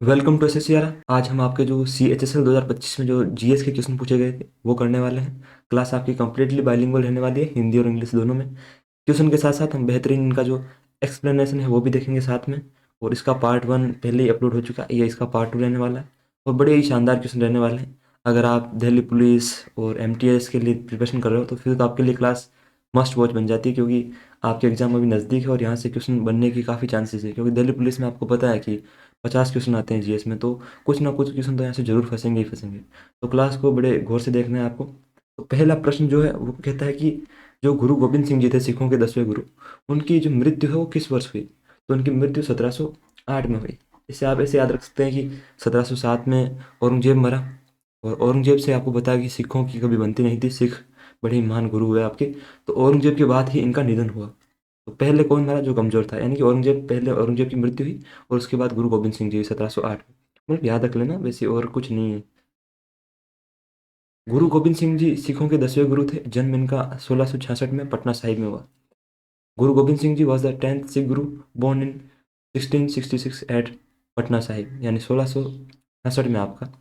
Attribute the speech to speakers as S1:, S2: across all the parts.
S1: Welcome to एसएससीआर। आज हम आपके जो CHSL 2025 में जो जीएस के क्वेश्चन पूछे गए थे वो करने वाले हैं। क्लास आपकी कंप्लीटली बाइलिंगुअल रहने वाली है, हिंदी और इंग्लिश दोनों में। क्वेश्चन के साथ साथ हम बेहतरीन इनका जो एक्सप्लेनेशन है वो भी देखेंगे साथ में। और इसका पार्ट 1 पहले ही अपलोड हो चुका है, ये इसका पार्ट 2 रहने वाला है। और बड़े ही शानदार क्वेश्चन रहने वाले हैं। अगर आप दिल्ली पुलिस और MTS के लिए प्रिपरेशन कर रहे हो तो फिर तो आपके लिए क्लास मस्ट वॉच बन जाती है, क्योंकि आपके एग्जाम अभी नज़दीक है और यहाँ से क्वेश्चन बनने की काफ़ी चांसेस है। क्योंकि दिल्ली पुलिस में आपको पता है कि 50 क्वेश्चन आते हैं जीएस में, तो कुछ ना कुछ क्वेश्चन तो यहाँ से जरूर फंसेंगे ही फंसेंगे। तो क्लास को बड़े गौर से देखना है आपको। तो पहला प्रश्न जो है वो कहता है कि जो गुरु गोविंद सिंह जी थे, सिखों के 10वें गुरु, उनकी जो मृत्यु है वो किस वर्ष हुई? तो उनकी मृत्यु 1708 में हुई। इससे आप ऐसे याद रख सकते हैं कि 1707 में औरंगजेब मरा। और औरंगजेब से आपको पता है कि सिखों की कभी बनती नहीं थी, सिख बड़े ही महान गुरु हुए आपके। तो औरंगजेब के बाद ही इनका निधन हुआ। तो पहले कौन मरा? जो कमजोर था, यानी कि औरंगजेब, पहले औरंगजेब की मृत्यु हुई और उसके बाद गुरु गोविंद सिंह जी 1708 में। मतलब याद रख लेना, वैसे और कुछ नहीं है। गुरु गोविंद सिंह जी सिखों के 10वें गुरु थे। जन्म इनका 1666 में पटना साहिब में हुआ। Guru Gobind Singh ji was the 10th Sikh Guru, born in 1666 at Patna Sahib, यानी 1666 में आपका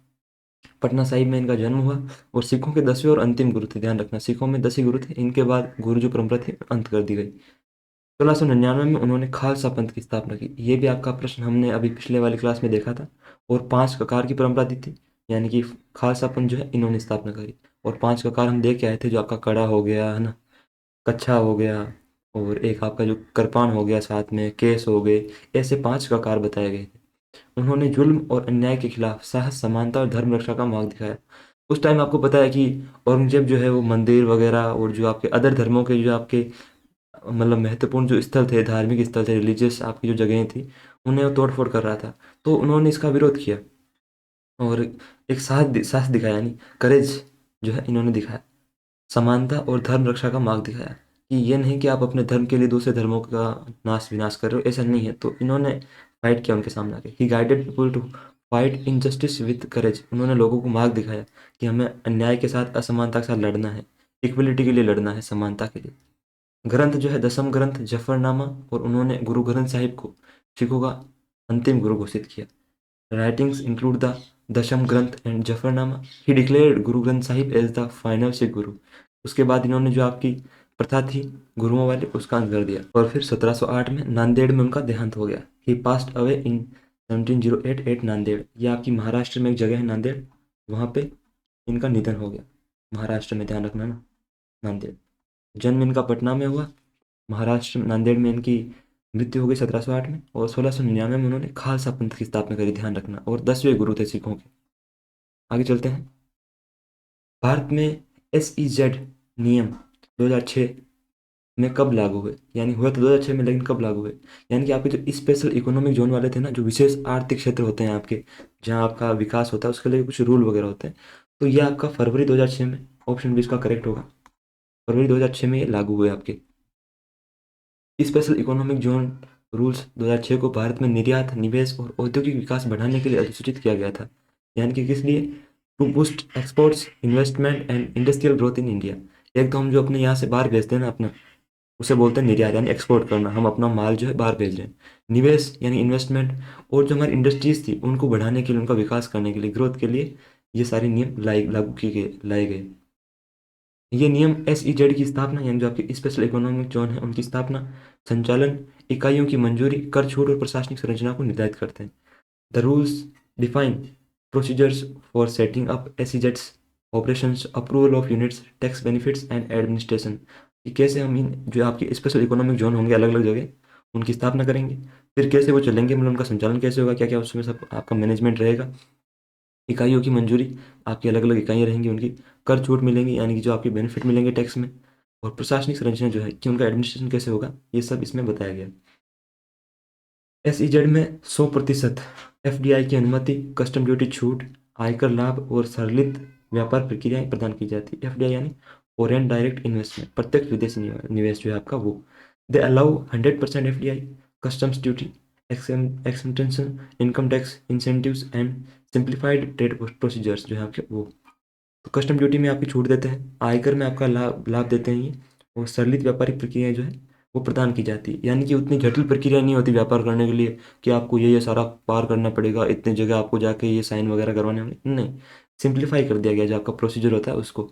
S1: पटना साहिब में इनका जन्म हुआ। और सिखों के 10वें और अंतिम गुरु थे। ध्यान रखना, सिखों में 10 ही गुरु थे, इनके बाद गुरु जो परंपरा थी अंत कर दी गई। 1699 में उन्होंने खालसा पंथ की स्थापना की। ये भी आपका प्रश्न हमने अभी पिछले वाली क्लास में देखा था। और 5 ककार की परंपरा दी थी, यानी कि खालसा पंथ जो है इन्होंने स्थापना करी। और 5 ककार हम देख के आए थे, जो आपका कड़ा हो गया है ना, कच्छा हो गया, और एक आपका जो कृपाण हो गया, साथ में केस हो गए। ऐसे 5 ककार बताए गए थे। उन्होंने जुल्म और अन्याय के खिलाफ साहस, समानता और धर्म रक्षा का मार्ग दिखाया। उस टाइम आपको पता है कि औरंगजेब जो है वो मंदिर वगैरह और जो आपके अदर धर्मों के जो आपके मतलब महत्वपूर्ण जो स्थल थे, धार्मिक स्थल थे, रिलीजियस आपकी जो जगहें थी, उन्हें वो तोड़ फोड़ कर रहा था। तो उन्होंने इसका विरोध किया और एक साहस दिखाया, यानी करेज जो है इन्होंने दिखाया। समानता और धर्म रक्षा का मार्ग दिखाया कि ये नहीं कि आप अपने धर्म के लिए दूसरे धर्मों का नाश विनाश कर रहे हो, ऐसा नहीं है। तो इन्होंने फाइट किया उनके सामने आके। He guided people to fight injustice with courage. उन्होंने लोगों को मार्ग दिखाया कि हमें अन्याय के साथ, असमानता के साथ लड़ना है, इक्वलिटी के लिए लड़ना है, समानता के लिए। ग्रंथ जो है दसम ग्रंथ जफरनामा, और उन्होंने गुरु ग्रंथ साहिब को सिखों का अंतिम गुरु घोषित किया। राइटिंग्स इंक्लूड द दशम ग्रंथ and Zafarnama. He declared Guru Granth Sahib as the final Sikh Guru. उसके बाद इन्होंने जो आपकी प्रथा थी गुरुओं वाली, उसका अंत कर दिया। और फिर 1708 में नांदेड़ में उनका देहांत हो गया। He passed away in 1708 at Nanded. ये आपकी महाराष्ट्र में एक जगह है नांदेड़, वहाँ पे इनका निधन हो गया। महाराष्ट्र में, ध्यान रखना ना, नांदेड़। जन्म इनका पटना में हुआ, महाराष्ट्र में नांदेड़ में इनकी मृत्यु हो गई 1708 में। और 1699 में उन्होंने खालसा पंथ की स्थापना करी, ध्यान रखना। और 10वें गुरु थे सिखों के। आगे चलते हैं। भारत में SEZ नियम 2006 में कब लागू हुए? यानी हुआ तो 2006 में, लेकिन कब लागू हुए? यानी कि आपके जो स्पेशल इकोनॉमिक जोन वाले थे ना, जो विशेष आर्थिक क्षेत्र होते हैं आपके, जहाँ आपका विकास होता है, उसके लिए कुछ रूल वगैरह होते हैं। तो ये आपका फरवरी 2006 में, ऑप्शन बी इसका करेक्ट होगा। फरवरी 2006 में ये लागू हुए आपके स्पेशल इकोनॉमिक जोन रूल्स। 2006 को भारत में निर्यात, निवेश और औद्योगिक विकास बढ़ाने के लिए अधिसूचित किया गया था। यानी कि किस लिए? To boost exports, investment and industrial growth in India. एक तो हम जो अपने यहाँ से बाहर भेजते हैं ना अपना, उसे बोलते हैं निर्यात, यानी एक्सपोर्ट करना। हम अपना माल जो है बाहर भेज रहे हैं। निवेश यानी इन्वेस्टमेंट, और जो हमारी इंडस्ट्रीज थी उनको बढ़ाने के लिए, उनका विकास करने के लिए, ग्रोथ के लिए ये सारे नियम लागू किए गए, लाए गए। ये नियम SEZ की स्थापना, यानी जो आपके स्पेशल इकोनॉमिक जोन है उनकी स्थापना, संचालन, इकाइयों की मंजूरी, कर छूट और प्रशासनिक संरचना को निर्धारित करते हैं। The rules define procedures for setting up SEZs, operations, approval of units, tax benefits and administration. कि कैसे हम इन जो आपके स्पेशल इकोनॉमिक जोन होंगे अलग अलग जगह, उनकी स्थापना करेंगे। फिर कैसे वो चलेंगे, मतलब उनका संचालन कैसे होगा, क्या क्या उसमें सब आपका मैनेजमेंट रहेगा। इकाइयों की मंजूरी, आपकी अलग अलग इकाइयाँ रहेंगी, उनकी कर छूट मिलेंगी, यानी कि जो आपके बेनिफिट मिलेंगे टैक्स में। और प्रशासनिक संरचना जो है कि उनका एडमिनिस्ट्रेशन कैसे होगा, ये सब इसमें बताया गया। SEZ में 100% FDI की अनुमति, कस्टम ड्यूटी छूट, आयकर लाभ और सरलित व्यापार प्रक्रियाएं प्रदान की जाती है। FDI यानी फॉरेन डायरेक्ट इन्वेस्टमेंट, प्रत्यक्ष विदेशी निवेश जो है आपका वो। They allow 100% FDI, customs duty, exemption, income tax incentives and simplified trade procedures जो है आपके वो। तो कस्टम ड्यूटी में आपकी छूट देते हैं, आयकर में आपका लाभ लाभ देते हैं ये, और सरलित व्यापारिक प्रक्रियाएं जो है वो प्रदान की जाती है। यानी कि उतनी जटिल प्रक्रिया नहीं होती व्यापार करने के लिए कि आपको ये सारा पार करना पड़ेगा, इतने जगह आपको जाके ये साइन वगैरह करवाने होंगे, नहीं, सिंप्लीफाई कर दिया गया जो आपका प्रोसीजर होता है उसको।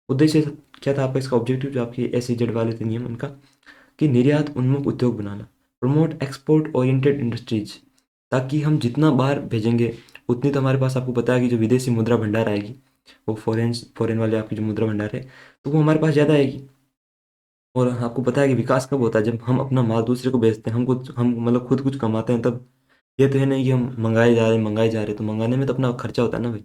S1: उद्देश्य क्या था आपका, इसका ऑब्जेक्टिव जो आपकी SEZ वाले थे नियम उनका, कि निर्यात उन्मुख उद्योग बनाना, प्रमोट एक्सपोर्ट ओरिएंटेड इंडस्ट्रीज, ताकि हम जितना बाहर भेजेंगे उतनी तो हमारे पास, आपको पता है कि जो विदेशी मुद्रा भंडार आएगी, वो फॉरेन वाले आपकी जो मुद्रा भंडार है, तो वो हमारे पास ज़्यादा आएगी। और आपको पता है कि विकास कब होता है, जब हम अपना माल दूसरे को बेचते हैं, हम मतलब खुद कुछ कमाते हैं तब। ये तो है नहीं कि हम मंगाए जा रहे, तो मंगाने में तो अपना खर्चा होता है ना भाई।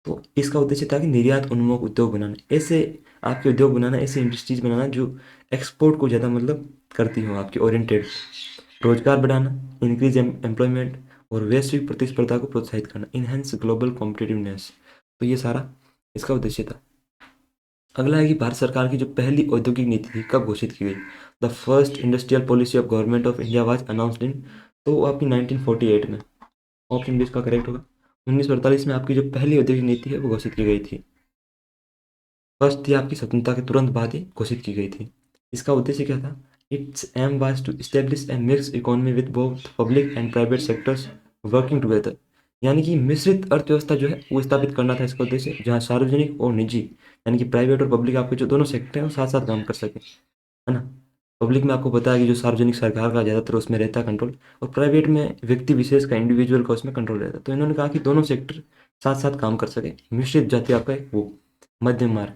S1: तो इसका उद्देश्य था कि निर्यात उन्मुख उद्योग बनाना, ऐसे आपके उद्योग बनाना, ऐसे इंडस्ट्रीज बनाना जो एक्सपोर्ट को ज़्यादा मतलब करती हो, आपकी ओरिएंटेड, रोजगार बढ़ाना, इंक्रीज एम्प्लॉयमेंट, और वैश्विक प्रतिस्पर्धा को प्रोत्साहित करना, इनहेंस ग्लोबल कॉम्पिटिटिवनेस। तो ये सारा इसका उद्देश्य था। अगला है कि भारत सरकार की जो पहली औद्योगिक नीति थी कब घोषित की गई। The first industrial policy of government of India was announced in, तो वो आपकी 1948 में, ऑप्शन बी इसका करेक्ट होगा। 1948 में आपकी जो पहली औद्योगिक नीति है वो घोषित की गई थी। फर्स्ट थी आपकी स्वतंत्रता के तुरंत बाद ही घोषित की गई थी। इसका उद्देश्य क्या था, its aim was to establish a mix economy with both public and private sectors working together. यानी कि मिश्रित अर्थव्यवस्था जो है वो स्थापित करना था इसका उद्देश्य, जहाँ सार्वजनिक और निजी, यानी कि प्राइवेट और पब्लिक आपके जो दोनों सेक्टर हैं वो साथ साथ काम कर सके, है ना। पब्लिक में आपको पता है कि जो सार्वजनिक सरकार का ज़्यादातर उसमें रहता है कंट्रोल, और प्राइवेट में व्यक्ति विशेष का, इंडिविजुअल का उसमें कंट्रोल रहता है। तो इन्होंने कहा कि दोनों सेक्टर साथ साथ काम कर सके, मिश्रित जाति आपका एक वो मध्यम मार्ग।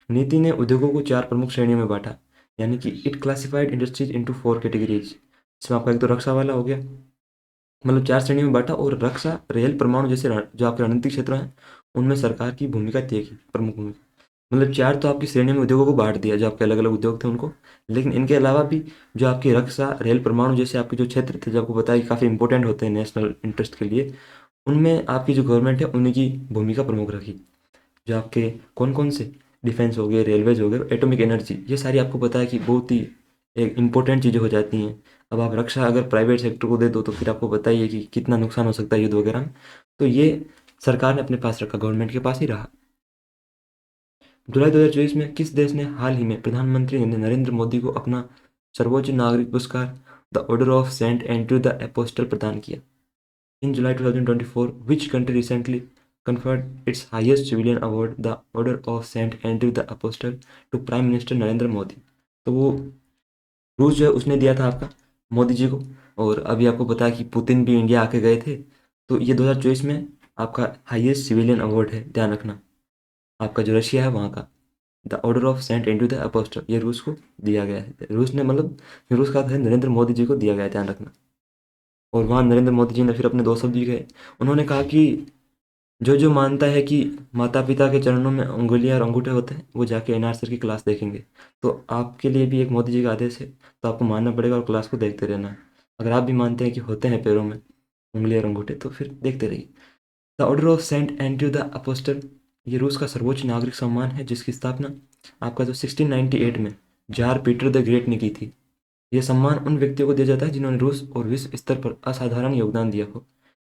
S1: नीति ने उद्योगों को 4 प्रमुख श्रेणियों में बांटा, यानी कि it classified industries into 4 categories. इसमें आपका एक तो रक्षा वाला हो गया, मतलब 4 श्रेणियों में बांटा, और रक्षा, रेल, परमाणु जैसे जो आपके रणनीतिक क्षेत्र हैं उनमें सरकार की भूमिका तय की, प्रमुख भूमिका। मतलब 4 तो आपकी श्रेणियों में उद्योगों को बांट दिया, जो आपके अलग अलग उद्योग थे उनको। लेकिन इनके अलावा भी जो आपकी रक्षा, रेल, परमाणु जैसे आपके जो क्षेत्र थे, जो आपको पता है कि काफ़ी इंपॉर्टेंट होते हैं नेशनल इंटरेस्ट के लिए, उनमें आपकी जो गवर्नमेंट है उन्हीं की भूमिका प्रमुख रखी। जो आपके कौन कौन से, डिफेंस हो गए, रेलवेज हो गए, एटॉमिक एनर्जी, ये सारी आपको पता है कि बहुत ही एक इंपॉर्टेंट चीज़ें हो जाती हैं। अब आप रक्षा अगर प्राइवेट सेक्टर को दे दो तो फिर आपको पता ही है कि कितना नुकसान हो सकता है युद्ध वगैरह में। तो ये सरकार ने अपने पास रखा, गवर्नमेंट के पास ही रहा। जुलाई 2024 में किस देश ने हाल ही में प्रधानमंत्री नरेंद्र मोदी को अपना सर्वोच्च नागरिक पुरस्कार the Order of Saint Andrew the Apostle प्रदान किया। In July 2024, which country recently conferred its highest civilian award, the Order of Saint Andrew the Apostle, to prime minister Narendra Modi. तो वो रूस जो है उसने दिया था आपका मोदी जी को। और अभी आपको पता है कि पुतिन भी इंडिया आके गए थे। तो ये 2024 में आपका हाईएस्ट सिविलियन अवार्ड है, ध्यान रखना। आपका जो रशिया है वहाँ का the Order of Saint Andrew the Apostle, ये रूस को दिया गया है। रूस ने मतलब रूस का है, नरेंद्र मोदी जी को दिया गया है, ध्यान रखना। और वहाँ नरेंद्र मोदी जी ने फिर अपने 2 शब्द भी कहे। उन्होंने कहा कि जो जो मानता है कि माता पिता के चरणों में उंगलियां और अंगूठे होते हैं वो जाके एनआर सर की क्लास देखेंगे। तो आपके लिए भी एक मोदी जी का आदेश है, तो आपको मानना पड़ेगा और क्लास को देखते रहना है। अगर आप भी मानते हैं कि होते हैं पैरों में उंगली और अंगूठे, तो फिर देखते रहिए। The Order of Saint Andrew the Apostle, ये रूस का सर्वोच्च नागरिक सम्मान है, जिसकी स्थापना आपका जो 1698 में जार पीटर द ग्रेट ने की थी। यह सम्मान उन व्यक्तियों को दिया जाता है जिन्होंने रूस और विश्व स्तर पर असाधारण योगदान दिया हो।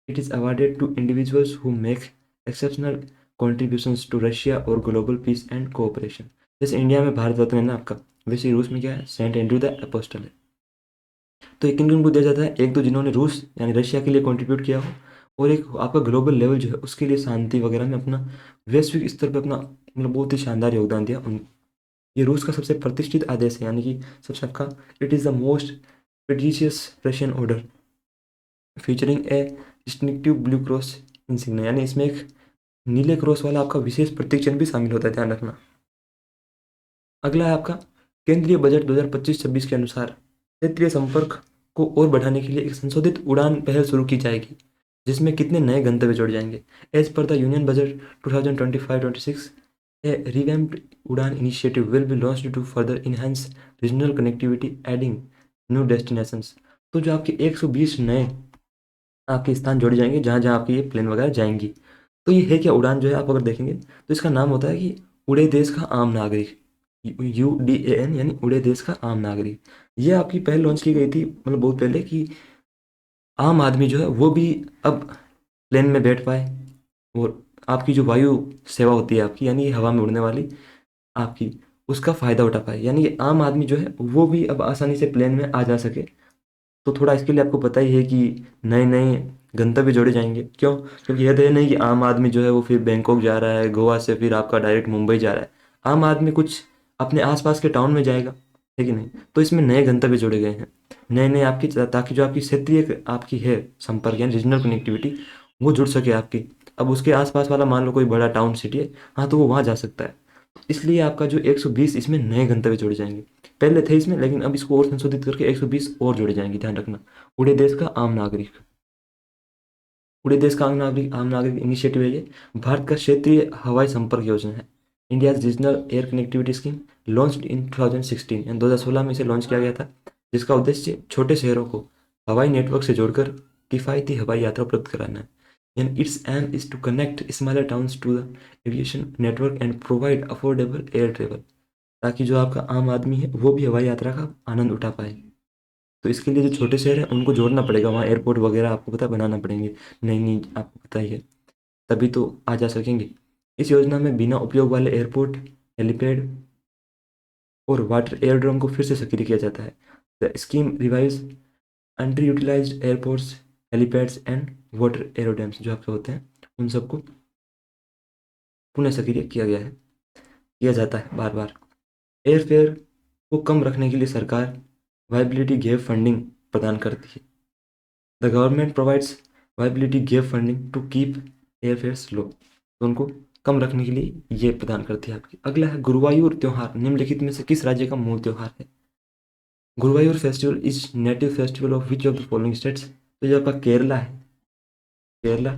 S1: It is awarded to individuals who make exceptional contributions to Russia और global peace and cooperation। जैसे इंडिया में भारत रत्न है ना आपका, वैसे ही रूस में क्या है, सेंट एंड्रयू द अपोस्टल है। तो ये किन किन को दिया जाता है, एक तो जिन्होंने रूस यानी रशिया के लिए कंट्रीब्यूट किया हो, और एक आपका ग्लोबल लेवल जो है उसके लिए शांति वगैरह में अपना, वैश्विक स्तर पर अपना मतलब बहुत ही शानदार योगदान दिया उन। ये रूस का सबसे प्रतिष्ठित आदेश है, यानी कि सबसे आपका, it is the most prestigious Russian order featuring a distinctive blue cross insignia, यानी इसमें एक नीले क्रॉस वाला आपका विशेष प्रतीक चिन्ह भी शामिल होता है, ध्यान रखना। अगला है आपका केंद्रीय बजट 2025-26 के अनुसार क्षेत्रीय संपर्क को और बढ़ाने के लिए एक संशोधित उड़ान पहल शुरू की जाएगी, जिसमें कितने नए गंतव्य जोड़ जाएंगे। As per the union budget 2025-26, a revamped Udan initiative will be launched to further enhance regional connectivity adding new destinations. तो जो आपके 120 नए आपके स्थान जोड़े जाएंगे जहाँ जहाँ आपकी ये प्लेन वगैरह जाएंगी। तो ये है क्या, उड़ान जो है आप अगर देखेंगे तो इसका नाम होता है कि उड़े देश का आम नागरिक, UDAN, यानी उड़े देश का आम नागरिक। ये आपकी पहल लॉन्च की गई थी मतलब बहुत पहले, कि आम आदमी जो है वो भी अब प्लेन में बैठ पाए, और आपकी जो वायु सेवा होती है आपकी, यानी हवा में उड़ने वाली आपकी, उसका फ़ायदा उठा पाए, यानी कि आम आदमी जो है वो भी अब आसानी से प्लेन में आ जा सके। तो थोड़ा इसके लिए आपको पता ही है कि नए नए गंतव्य जोड़े जाएंगे। क्यों? क्योंकि यह तो है नहीं कि आम आदमी जो है वो फिर बैंकॉक जा रहा है, गोवा से फिर आपका डायरेक्ट मुंबई जा रहा है। आम आदमी कुछ अपने आसपास के टाउन में जाएगा, है कि नहीं? तो इसमें नए गंतव्य जोड़े गए हैं, नए नए आपकी, ताकि जो आपकी क्षेत्रीय आपकी है संपर्क यानी रीजनल कनेक्टिविटी वो जुड़ सके आपकी। अब उसके आसपास वाला मान लो कोई बड़ा टाउन सिटी है, हाँ, तो वो वहाँ जा सकता है। इसलिए आपका जो 120 इसमें नए गंतव्य जोड़े जाएंगे। पहले थे इसमें, लेकिन अब इसको और संशोधित करके 120 और जोड़े जाएंगे, ध्यान रखना। पूरे देश का आम नागरिक, पूरे देश का आम नागरिक इनिशिएटिव है ये। भारत का क्षेत्रीय हवाई संपर्क योजना है, India regional air connectivity scheme, launched in 2016 यानी 2016 में इसे लॉन्च किया गया था, जिसका उद्देश्य छोटे शहरों को हवाई नेटवर्क से जोड़कर किफ़ायती हवाई यात्रा उपलब्ध कराना है। यानी its aim is to connect smaller towns to the aviation network and provide affordable air travel, ताकि जो आपका आम आदमी है वो भी हवाई यात्रा का आनंद उठा पाए। तो इसके लिए जो छोटे शहर हैं उनको जोड़ना पड़ेगा, वहाँ एयरपोर्ट वगैरह आपको पता है बनाना पड़ेंगे, नई नई, आपको पता ही है, तभी तो आ जा सकेंगे। इस योजना में बिना उपयोग वाले एयरपोर्ट, हेलीपैड और वाटर एयरड्रोम को फिर से सक्रिय किया जाता है। The scheme revives underutilised airports, helipads and water aerodromes जो आपके होते हैं उन सबको पुनः सक्रिय किया गया है, किया जाता है बार बार। एयरफेयर को कम रखने के लिए सरकार वायबिलिटी गैप फंडिंग प्रदान करती है। The government provides viability gap funding to keep airfares low, तो उनको कम रखने के लिए ये प्रदान करती है आपकी। अगला है गुरुवायूर त्योहार निम्नलिखित में से किस राज्य का मूल त्योहार है? Guruvayur festival is native festival of which of the following states? तो ये आपका केरला है, केरला।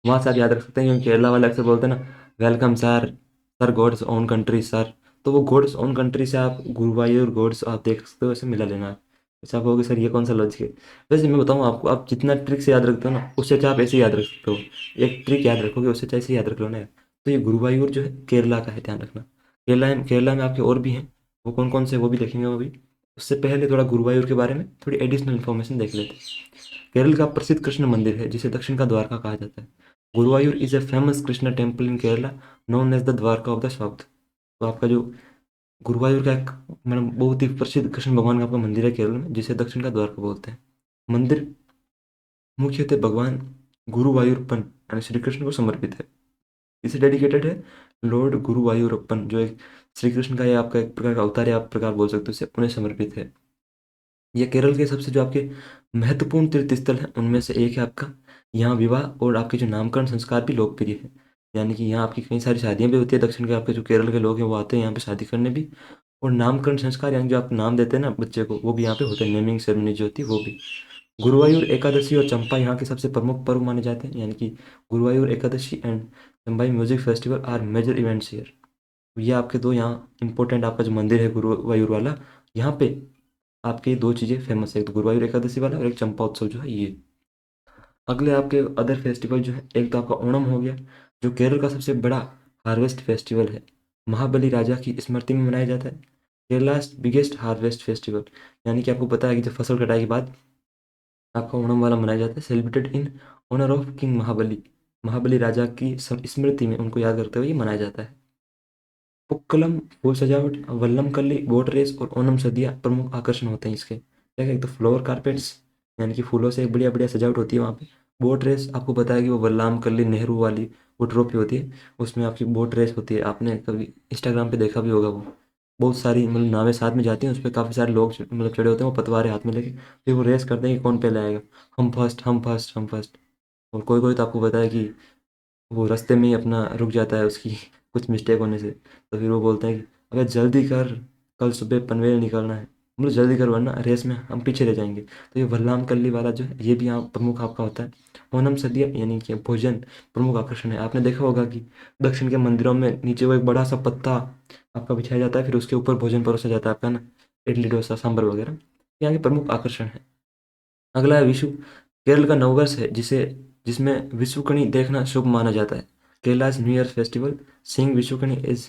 S1: वहाँ से आप याद रख सकते हैं, क्योंकि केरला वाले अक्सर बोलते हैं ना, welcome sir, sir God's own country sir. तो वो गॉड्स ओन कंट्री से आप गुरुवायूर गॉड्स आप देख सकते हो, ऐसे मिला लेना है। अच्छा, आप कहोगे सर ये कौन सा लॉजिक है? वैसे मैं बताऊँ आपको, आप जितना ट्रिक से याद रखते हो ना, उससे अच्छा आप ऐसे ही याद रख सकते हो। एक ट्रिक याद रखोगे, उससे अच्छा ऐसे ही याद रख लो ना यार। तो ये गुरुवायूर जो है केरला का है, ध्यान रखना। केरला में आपके और भी हैं, वो कौन कौन से वो भी देखेंगे वो भी। उससे पहले थोड़ा गुरुवायूर के बारे में थोड़ी एडिशनल इन्फॉर्मेशन देख लेते हैं। केरल का प्रसिद्ध कृष्ण मंदिर है जिसे दक्षिण का द्वारका कहा जाता है। Guruvayur is a famous Krishna temple in Kerala known as the Dwarka of the south. तो आपका जो गुरुवायूर का एक मतलब बहुत ही प्रसिद्ध कृष्ण भगवान का आपका मंदिर है केरल में, जिसे दक्षिण का द्वारका बोलते हैं। मंदिर मुख्यतः भगवान गुरुवायूरप्पन यानी श्री कृष्ण को समर्पित है। इसे डेडिकेटेड है लॉर्ड गुरुवायूरप्पन, जो एक श्री कृष्ण का ये आपका एक प्रकार का अवतार है, आप प्रकार बोल सकते हो इसे, उन्हें समर्पित है। ये केरल के सबसे जो आपके महत्वपूर्ण तीर्थ स्थल हैं उनमें से एक है आपका। यहाँ विवाह और आपके जो नामकरण संस्कार भी लोकप्रिय है, यानी कि यहाँ आपकी कई सारी शादियाँ भी होती है। दक्षिण के आपके जो केरल के लोग हैं वो आते हैं यहाँ पे शादी करने भी। और नामकरण संस्कार यानी जो आप नाम देते हैं ना बच्चे को, वो भी यहाँ पे होते हैं, नेमिंग सेरेमनी जो होती है वो भी। गुरुवायूर एकादशी और चंपा यहाँ के सबसे प्रमुख पर्व माने जाते हैं, यानी कि Guruvayur Ekadashi and Chembai music festival are major events here. ये आपके दो यहाँ इंपॉर्टेंट, आपका जो मंदिर है गुरुवायूर वाला, यहाँ पे आपके दो चीज़ें फेमस है, एक तो गुरुवायूर एकादशी वाला और एक चंपा उत्सव जो है ये। अगले आपके अदर फेस्टिवल जो है, एक तो आपका ओणम हो गया, जो केरल का सबसे बड़ा हार्वेस्ट फेस्टिवल है, महाबली राजा की स्मृति में मनाया जाता है। केरला's बिगेस्ट हार्वेस्ट फेस्टिवल, यानी कि आपको पता है कि जब फसल कटाई के बाद आपका ओणम वाला मनाया जाता है, celebrated in honour of king Mahabali, Mahabali राजा की स्मृति में उनको याद करते हुए ये मनाया जाता है। पुक्कलम फूल सजावट, वल्लमकल्ली बोट रेस और ओणम सदिया प्रमुख आकर्षण होते हैं इसके। क्या क्या? एक तो फ्लावर कारपेट्स, यानी कि फूलों से बढ़िया बढ़िया सजावट होती है वहाँ पे। बोट रेस आपको पता है कि वो वल्लमकल्ली नेहरू वाली वो ट्रॉफी होती है, उसमें आपकी बोट रेस होती है। आपने कभी इंस्टाग्राम पे देखा भी होगा, वो बहुत सारी मतलब नावें साथ में जाती हैं, उस पर काफ़ी सारे लोग मतलब चढ़े होते हैं, वो पतवारे हाथ में लेके फिर वो रेस करते हैं कि कौन पहले आएगा, हम फर्स्ट हम फर्स्ट हम फर्स्ट। और कोई कोई तो आपको पता है कि वो रास्ते में ही अपना रुक जाता है उसकी कुछ मिस्टेक होने से, तो फिर वो बोलते हैं कि अबे जल्दी कर, कल सुबह पनवेल निकलना है, मतलब जल्दी कर वरना रेस में हम पीछे रह जाएंगे। तो ये वल्लाम कल्ली वाला जो है ये भी यहाँ प्रमुख आपका होता है। ओनम सद्या यानी कि भोजन प्रमुख आकर्षण है। आपने देखा होगा कि दक्षिण के मंदिरों में नीचे वो एक बड़ा सा पत्ता आपका बिछाया जाता है, फिर उसके ऊपर भोजन परोसा जाता है आपका ना, इडली डोसा सांभर वगैरह, यहाँ के प्रमुख आकर्षण है। अगला है विशु, केरल का नववर्ष है जिसे जिसमें विशुकणी देखना शुभ माना जाता है। Kerala's new year festival sing Vishukkani is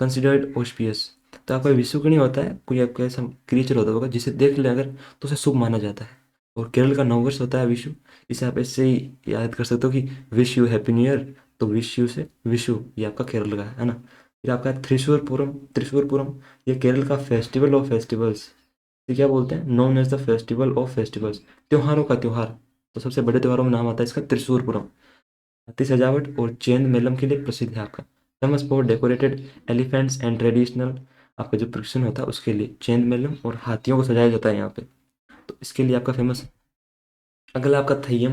S1: considered auspicious. तो आपका विशुकणी होता है, कोई आपका ऐसा क्रिएचर होता होगा जिसे देख ले अगर तो उसे शुभ माना जाता है। और केरल का नववर्ष होता है विशु, इसे आप ऐसे ही याद कर सकते हो कि wish you happy new year, तो विश यू से विशु ये आपका केरल का है ना। फिर आपका है त्रिशूरपुरम। त्रिशूरपुरम ये केरल का फेस्टिवल ऑफ फेस्टिवल्स, ये क्या बोलते हैं, known as the festival of festivals, त्योहारों का त्योहार। तो सबसे बड़े त्योहारों में नाम आता है इसका त्रिशूरपुरम। हाथी सजावट और चैन मेलम के लिए प्रसिद्ध है आपका। Famous for decorated elephants and traditional, आपका जो प्रदर्शन होता है उसके लिए चैन मेलम और हाथियों को सजाया जाता है यहाँ पे, तो इसके लिए आपका फेमस है। अगला आपका थय्यम,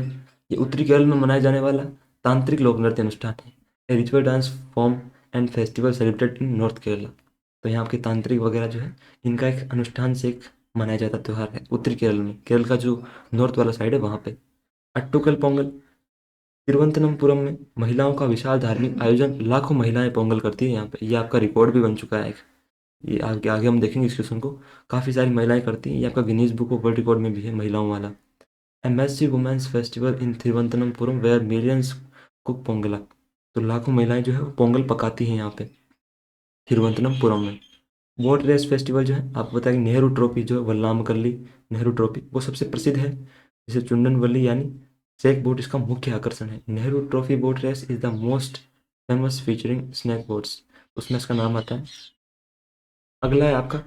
S1: ये उत्तरी केरल में मनाया जाने वाला तांत्रिक लोक नृत्य अनुष्ठान है। A ritual dance form and festival celebrated in north Kerala. तो यहाँ आपके तांत्रिक वगैरह जो है इनका एक अनुष्ठान से एक मनाया जाता त्यौहार है उत्तरी केरल में, केरल का जो नॉर्थ वाला साइड है वहाँ पे। अट्टुकल पोंगल, तिरुवनंतपुरम में महिलाओं का विशाल धार्मिक आयोजन, लाखों महिलाएं पोंगल करती है यहाँ पे, ये आपका रिकॉर्ड भी बन चुका है एक। ये आगे आगे हम देखेंगे इस क्वेश्चन को, काफ़ी सारी महिलाएं करती हैं, ये आपका Guinness book of world record में भी है महिलाओं वाला। A massive women's festival in Thiruvananthapuram where millions cook पोंगला। तो लाखों महिलाएं जो है वो पोंगल पकाती हैं यहाँ पे तिरुवनंतपुरम में। बोट रेस फेस्टिवल जो है आपको पता है कि नेहरू ट्रॉफी जो है वल्लामकल्ली नेहरू ट्रॉफी वो सबसे प्रसिद्ध है, जिसे चुंडनवल्ली यानी स्नैक बोट इसका मुख्य आकर्षण है। Nehru trophy boat race is the most famous featuring snake boats, उसमें इसका नाम आता है। अगला है आपका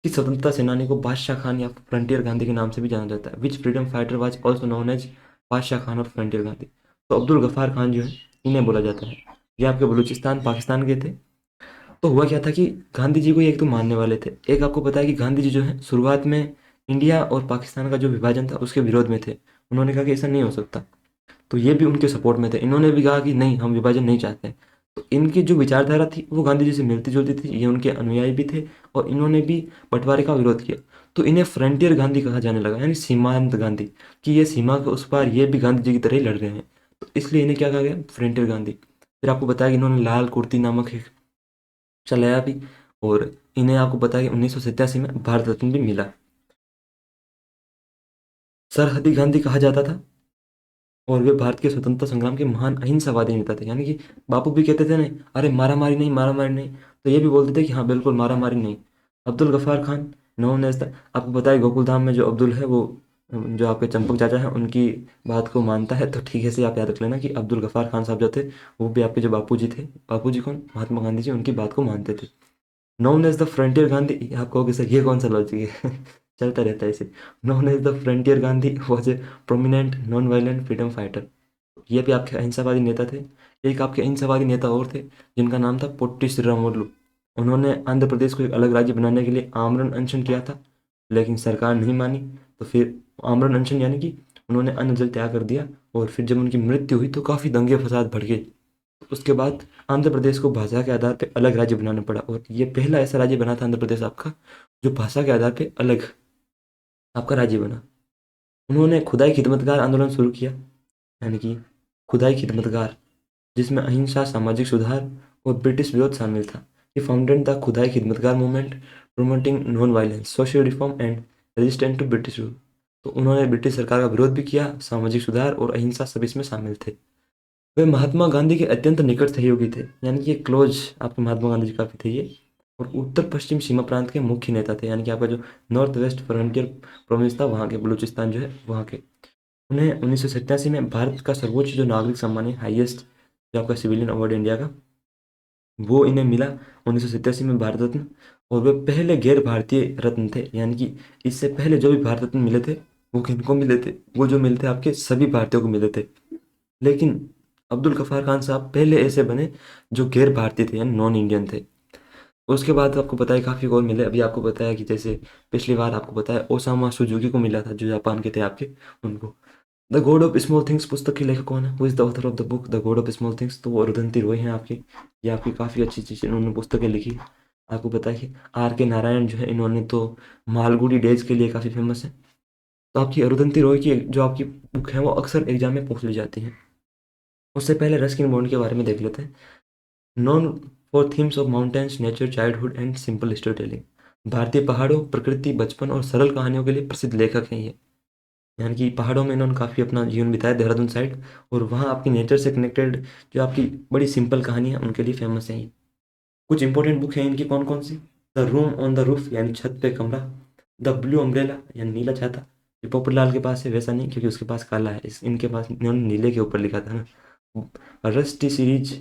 S1: कि स्वतंत्रता सेनानी को बादशाह खान या फ्रंटियर गांधी के नाम से भी जाना जाता है। Which freedom fighter was also known as Badshah Khan और फ्रंटियर गांधी। तो अब्दुल गफ्फार खान जो है इन्हें बोला जाता है। ये आपके बलूचिस्तान पाकिस्तान के थे। तो हुआ क्या था कि गांधी जी को ये एक तो मानने वाले थे, एक आपको पता है कि गांधी जी जो है शुरुआत में इंडिया और पाकिस्तान का जो विभाजन था उसके विरोध में थे। उन्होंने कहा कि ऐसा नहीं हो सकता, तो ये भी उनके सपोर्ट में थे, इन्होंने भी कहा कि नहीं हम विभाजन नहीं चाहते। तो इनकी जो विचारधारा थी वो गांधी जी से मिलती जुलती थी, ये उनके अनुयायी भी थे और इन्होंने भी बंटवारे का विरोध किया। तो इन्हें फ्रंटियर गांधी कहा जाने लगा, यानी सीमांत गांधी, कि ये सीमा के उस पार ये भी गांधी जी की तरह ही लड़ रहे हैं, तो इसलिए इन्हें क्या कहा गया, फ्रंटियर गांधी। फिर आपको बताया कि इन्होंने लाल कुर्ती नामक एक चलाया भी, और इन्हें आपको पता है कि 1987 में भारत रत्न भी मिला। सरहदी गांधी कहा जाता था और वे भारत के स्वतंत्रता संग्राम के महान अहिंसावादी नेता थे, यानी कि बापू भी कहते थे ना, अरे मारा मारी नहीं, मारा मारी नहीं, तो ये भी बोलते थे कि हाँ बिल्कुल मारा मारी नहीं। Abdul Ghaffar Khan known as the, आपको पता है गोकुल धाम में जो अब्दुल है वो जो आपके चंपक चाचा हैं उनकी बात को मानता है, तो ठीक है से आप याद रख लेना कि अब्दुल गफ्फार खान साहब जो थे वो भी आपके जो बापू जी थे, बापू जी कौन, महात्मा गांधी जी, उनकी बात को मानते थे। Known as the frontier Gandhi, आप कहोगे सर ये कौन सा लॉजिक है चलता रहता है इसे। Known as the frontier Gandhi was a prominent non violent freedom fighter, ये भी आपके अहिंसावादी नेता थे। एक आपके अहिंसावादी नेता और थे जिनका नाम था पोट्टी श्रीरामुलु। उन्होंने आंध्र प्रदेश को एक अलग राज्य बनाने के लिए आमरण अनशन किया था, लेकिन सरकार नहीं मानी। तो फिर आमरण अनशन यानी कि उन्होंने अन्न जल त्याग कर दिया, और फिर जब उनकी मृत्यु हुई तो काफ़ी दंगे फसाद भड़के। उसके बाद आंध्र प्रदेश को भाषा के आधार पर अलग राज्य बनाना पड़ा, और ये पहला ऐसा राज्य बना था आंध्र प्रदेश आपका जो भाषा के आधार पर अलग आपका राज्य बना। उन्होंने खुदाई खिदमतगार आंदोलन शुरू किया, यानी कि खुदाई खिदमतगार, जिसमें अहिंसा, सामाजिक सुधार और ब्रिटिश विरोध शामिल था। ये founded the Khudai Khidmatgar movement promoting non violence, social reform and resistant to British rule. तो उन्होंने ब्रिटिश सरकार का विरोध भी किया, सामाजिक सुधार और अहिंसा सब इसमें शामिल थे। वे महात्मा गांधी के अत्यंत निकट सहयोगी थे, यानी कि क्लोज आपके महात्मा गांधी जी काफी थे ये। और उत्तर पश्चिम सीमा प्रांत के मुख्य नेता थे, यानी कि आपका जो नॉर्थ वेस्ट फ्रंटियर प्रोविंस था वहाँ के, बलूचिस्तान जो है वहाँ के। उन्हें 1987 में भारत का सर्वोच्च जो नागरिक सम्मान है, हाईएस्ट जो आपका सिविलियन अवार्ड इंडिया का, वो इन्हें मिला 1987 में, भारत रत्न। और वे पहले गैर भारतीय रत्न थे, यानी कि इससे पहले जो भी भारत रत्न मिले थे वो किनको मिले थे, वो जो मिले थे आपके सभी भारतीयों को मिले थे। लेकिन अब्दुल गफ्फार खान साहब पहले ऐसे बने जो गैर भारतीय थे, यानी नॉन इंडियन थे। उसके बाद आपको पता है काफ़ी और मिले, अभी आपको पता है कि जैसे पिछली बार आपको पता है ओसामा सुजुकी को मिला था जो जापान के थे आपके, उनको। The God of small things पुस्तक के लेखक कौन है, who is the author of the book the God of small things, तो वो रुदंती रॉय हैं आपकी। ये आपकी काफ़ी अच्छी चीज़ इन्होंने पुस्तकें लिखी। आपको पता है कि आर के नारायण जो है इन्होंने तो मालगुडी डेज के लिए काफ़ी फेमस है। तो आपकी अरुंधति रॉय की जो आपकी बुक है वो अक्सर एग्जाम में पूछ ली जाती है। उससे पहले रस्किन बॉन्ड के बारे में देख लेते हैं। Non for themes of mountains, nature, childhood and simple story telling. भारतीय पहाड़ों, प्रकृति, बचपन और सरल कहानियों के लिए प्रसिद्ध लेखक हैं ये। यानी कि पहाड़ों में इन्होंने काफ़ी अपना जीवन बिताया, देहरादून साइड, और वहाँ आपकी नेचर से कनेक्टेड जो आपकी बड़ी सिंपल कहानी है उनके लिए फेमस है ये। कुछ इंपॉर्टेंट बुक हैं इनकी कौन कौन सी, the room on the roof यानी छत पे कमरा, द ब्लू अम्ब्रेला यानी नीला छाता। ये पोपटलाल के पास है वैसा नहीं, क्योंकि उसके पास काला है, इस इनके पास इन्होंने नीले के ऊपर लिखा था ना। Rusty series,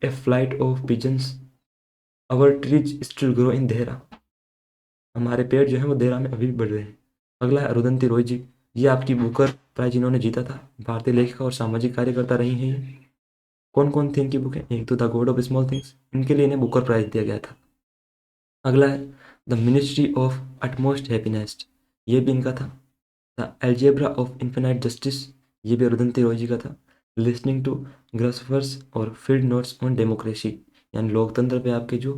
S1: a flight of pigeons, our trees still grow in Dehra, हमारे पेड़ जो हैं वो देहरा में अभी भी बढ़ रहे हैं। अगला है अरुंधति रॉय जी, ये आपकी बुकर प्राइज इन्होंने जीता था, भारतीय लेखिका और सामाजिक कार्यकर्ता रही हैं ये। कौन कौन थी इनकी बुकें? एक तो the God of small things, इनके लिए इन्हें बुकर प्राइज दिया गया था। अगला है the ministry of utmost happiness, ये भी इनका था। The algebra of infinite justice, ये भी अरुंधति रॉय जी का था। लिसनिंग टू ग्रसवर्स और फील्ड नोट्स ऑन डेमोक्रेसी, यानी लोकतंत्र पे आपके जो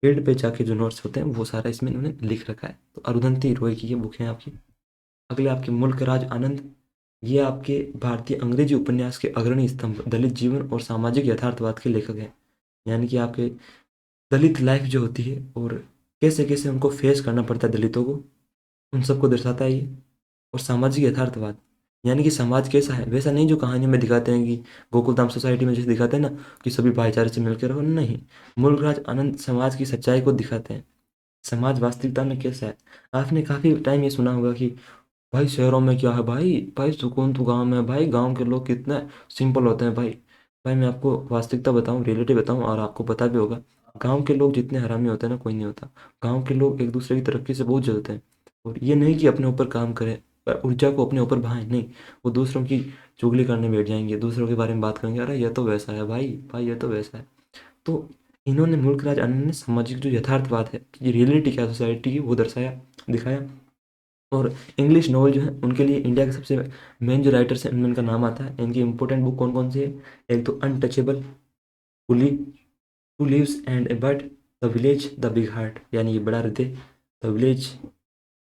S1: फील्ड पे जाके जो नोट्स होते हैं वो सारा इसमें इन्होंने लिख रखा है। तो अरुंधति रॉय की ये बुक है आपकी। अगले आपके मुल्क राज आनंद, ये आपके भारतीय अंग्रेजी उपन्यास के अग्रणी स्तंभ, दलित जीवन और सामाजिक यथार्थवाद के लेखक हैं। यानी कि आपके दलित लाइफ जो होती है और कैसे कैसे उनको फेस करना पड़ता है दलितों को, उन सबको दर्शाता है ये। और सामाजिक यथार्थवाद, यानी कि समाज कैसा है, वैसा नहीं जो कहानियों में दिखाते हैं कि गोकुलधाम सोसाइटी में जैसे दिखाते हैं ना कि सभी भाईचारे से मिलकर रहो, नहीं। मुल्कराज आनंद समाज की सच्चाई को दिखाते हैं, समाज वास्तविकता में कैसा है। आपने काफ़ी टाइम ये सुना होगा कि भाई शहरों में क्या है, भाई भाई सुकून तो गाँव में है, भाई गाँव के लोग कितने सिंपल होते हैं। भाई भाई मैं आपको वास्तविकता बताऊं, रियलिटी बताऊं, और आपको पता भी होगा, गांव के लोग जितने हरामी होते हैं ना, कोई नहीं होता। गांव के लोग एक दूसरे की तरक्की से बहुत जलते हैं। और ये नहीं कि अपने ऊपर काम करें, ऊर्जा को अपने ऊपर बहाएं, नहीं। वो दूसरों की चुगली करने बैठ जाएंगे, दूसरों के बारे में बात करेंगे, अरे ये तो वैसा है भाई, भाई ये तो वैसा है। तो इन्होंने मुल्क राज आनंद ने सामाजिक जो यथार्थवाद है, ये रियलिटी क्या सोसाइटी की, वो दर्शाया, दिखाया। और इंग्लिश नॉवल जो है उनके लिए इंडिया के सबसे मेन जो राइटर्स हैं उनमें इनका नाम आता है। इनकी इंपॉर्टेंट बुक कौन कौन सी है? एक तो untouchable, coolie, two leaves and a bird, the village, the big heart, यानी ये बड़ा हृदय, द विलेज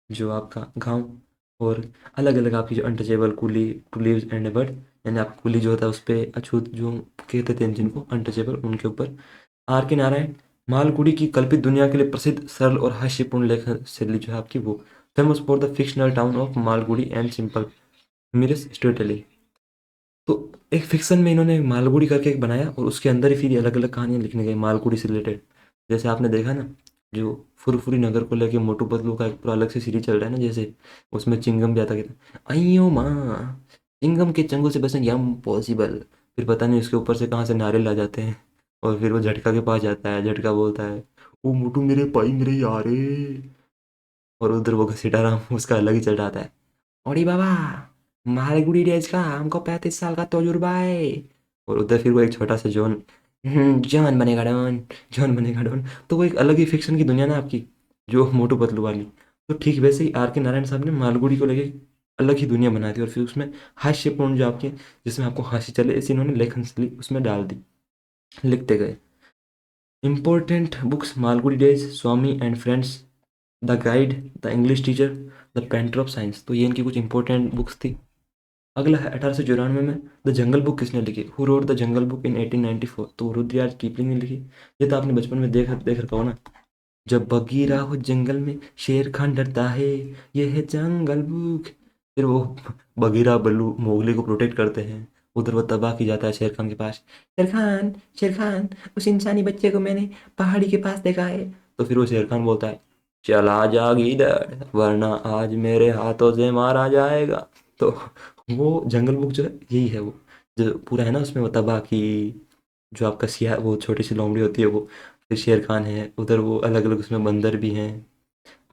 S1: जो आपका गांव, और अलग अलग आपकी जो untouchable, coolie, two leaves and a bird, यानी आप कुली जो होता है उस पर अछूत जो कहते थे जिनको, अनटचेबल उनके ऊपर। आर के नारायण, मालगुडी की कल्पित दुनिया के लिए प्रसिद्ध, सरल और हास्यपूर्ण लेखन शैली जो है आपकी वो, famous for the fictional town of Malgudi and simple humorous storytelling. तो एक फिक्शन में इन्होंने मालगुडी करके एक बनाया और उसके अंदर ही फिर अलग अलग कहानियां लिखने गए मालगुडी से रिलेटेड। जैसे आपने देखा ना, जो फुरफुरी नगर को लेके मोटू पतलू का एक पूरा अलग से सीरीज चल रहा है ना, जैसे उसमें चिंगम भी आता, कहता अयो माँ, चिंगम के चंगुल से बचना यम पॉसिबल। फिर पता नहीं उसके ऊपर से कहाँ से नारियल आ जाते हैं, और फिर वो झटका के पास जाता है, झटका बोलता है ओ मोटू मेरे पाई मेरे यारे, और उधर वो घसीटा राम उसका अलग ही चल रहा है। अरे बाबा, मालगुडी डेज का हमको 35 साल का तजुर्बा है। और उधर फिर वो एक छोटा सा जॉन, जॉन बनेगा डॉन, जॉन बनेगा डॉन। तो वो एक अलग ही फिक्शन की दुनिया ना आपकी, जो मोटू पतलू वाली। तो ठीक वैसे ही आर के नारायण साहब ने मालगुडी को लेके अलग ही दुनिया बना दी, और फिर उसमें हास्यपूर्ण जो आपके, जिसमें आपको हंसी चले, ऐसी इन्होंने लेखन शैली उसमें डाल दी, लिखते गए। Important books, Malgudi days, Swami and friends, the guide, the English teacher, the painter of science, तो ये इनकी कुछ इंपॉर्टेंट बुक्स थी। अगला है 1894 में द जंगल बुक किसने लिखी? Who wrote the jungle book in 1894? तो रुद्रयार्ड कीपलिंग ने लिखी। ये तो आपने बचपन में देख देख रखा हो ना, जब बगीरा हो जंगल में शेर खान डरता है, ये है जंगल बुक। फिर वो बगीरा बल्लू मोगली को प्रोटेक्ट करते हैं, उधर वो तबाह की जाता है शेर खान के पास। शेर खान, शेर खान, उस इंसानी बच्चे को मैंने पहाड़ी के पास देखा है। तो फिर वो शेर खान बोलता है चला जा इधर वरना आज मेरे हाथों से मारा जाएगा। तो वो जंगल बुक जो है यही है, वो जो पूरा है ना उसमें वो तबाह की, जो आपका सिया वो छोटी सी लोमड़ी होती है वो, फिर शेर खान है उधर, वो अलग अलग उसमें बंदर भी हैं,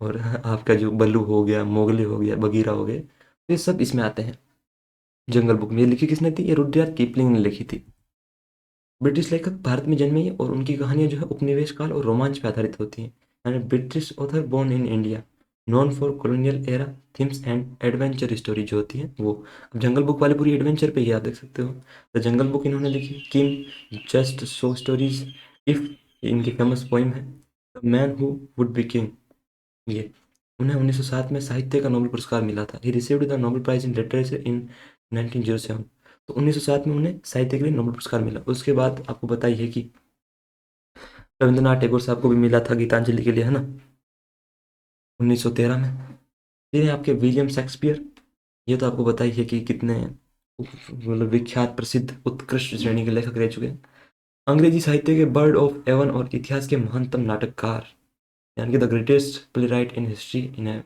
S1: और आपका जो बल्लू हो गया, मोगली हो गया, बगीरा हो गए, तो ये सब इसमें आते हैं। जंगल बुक में ये लिखी किसने थी? ये रुडयार्ड कीपलिंग ने लिखी थी। ब्रिटिश लेखक भारत में जन्मे और उनकी कहानियां जो है उपनिवेश काल और रोमांच पर आधारित होती हैं। यानी British author born in India, known for colonial era themes and adventure story जो होती है वो। अब जंगल बुक वाली पूरी एडवेंचर पे ही आप देख सकते हो। द जंगल बुक इन्होंने लिखी। किम जस्ट सो स्टोरीज, इफ, इनकी फेमस पोइम है। The man who would be king, ये उन्हें 1907 में साहित्य का नोबेल पुरस्कार मिला था। He received the Nobel prize in literature in 1907। तो 1907 में उन्हें साहित्य के लिए नोबेल पुरस्कार मिला। उसके बाद आपको बताइए है कि रविंद्रनाथ टैगोर साहब को भी मिला था गीतांजलि के लिए, है ना, 1913 में। फिर हैं आपके विलियम शेक्सपियर, ये तो आपको पता ही है कि कितने मतलब विख्यात, प्रसिद्ध, उत्कृष्ट श्रेणी के लेखक रह चुके हैं। अंग्रेजी साहित्य के बर्ड ऑफ एवन और इतिहास के महानतम नाटककार, यानी कि the greatest playwright in history इन्हें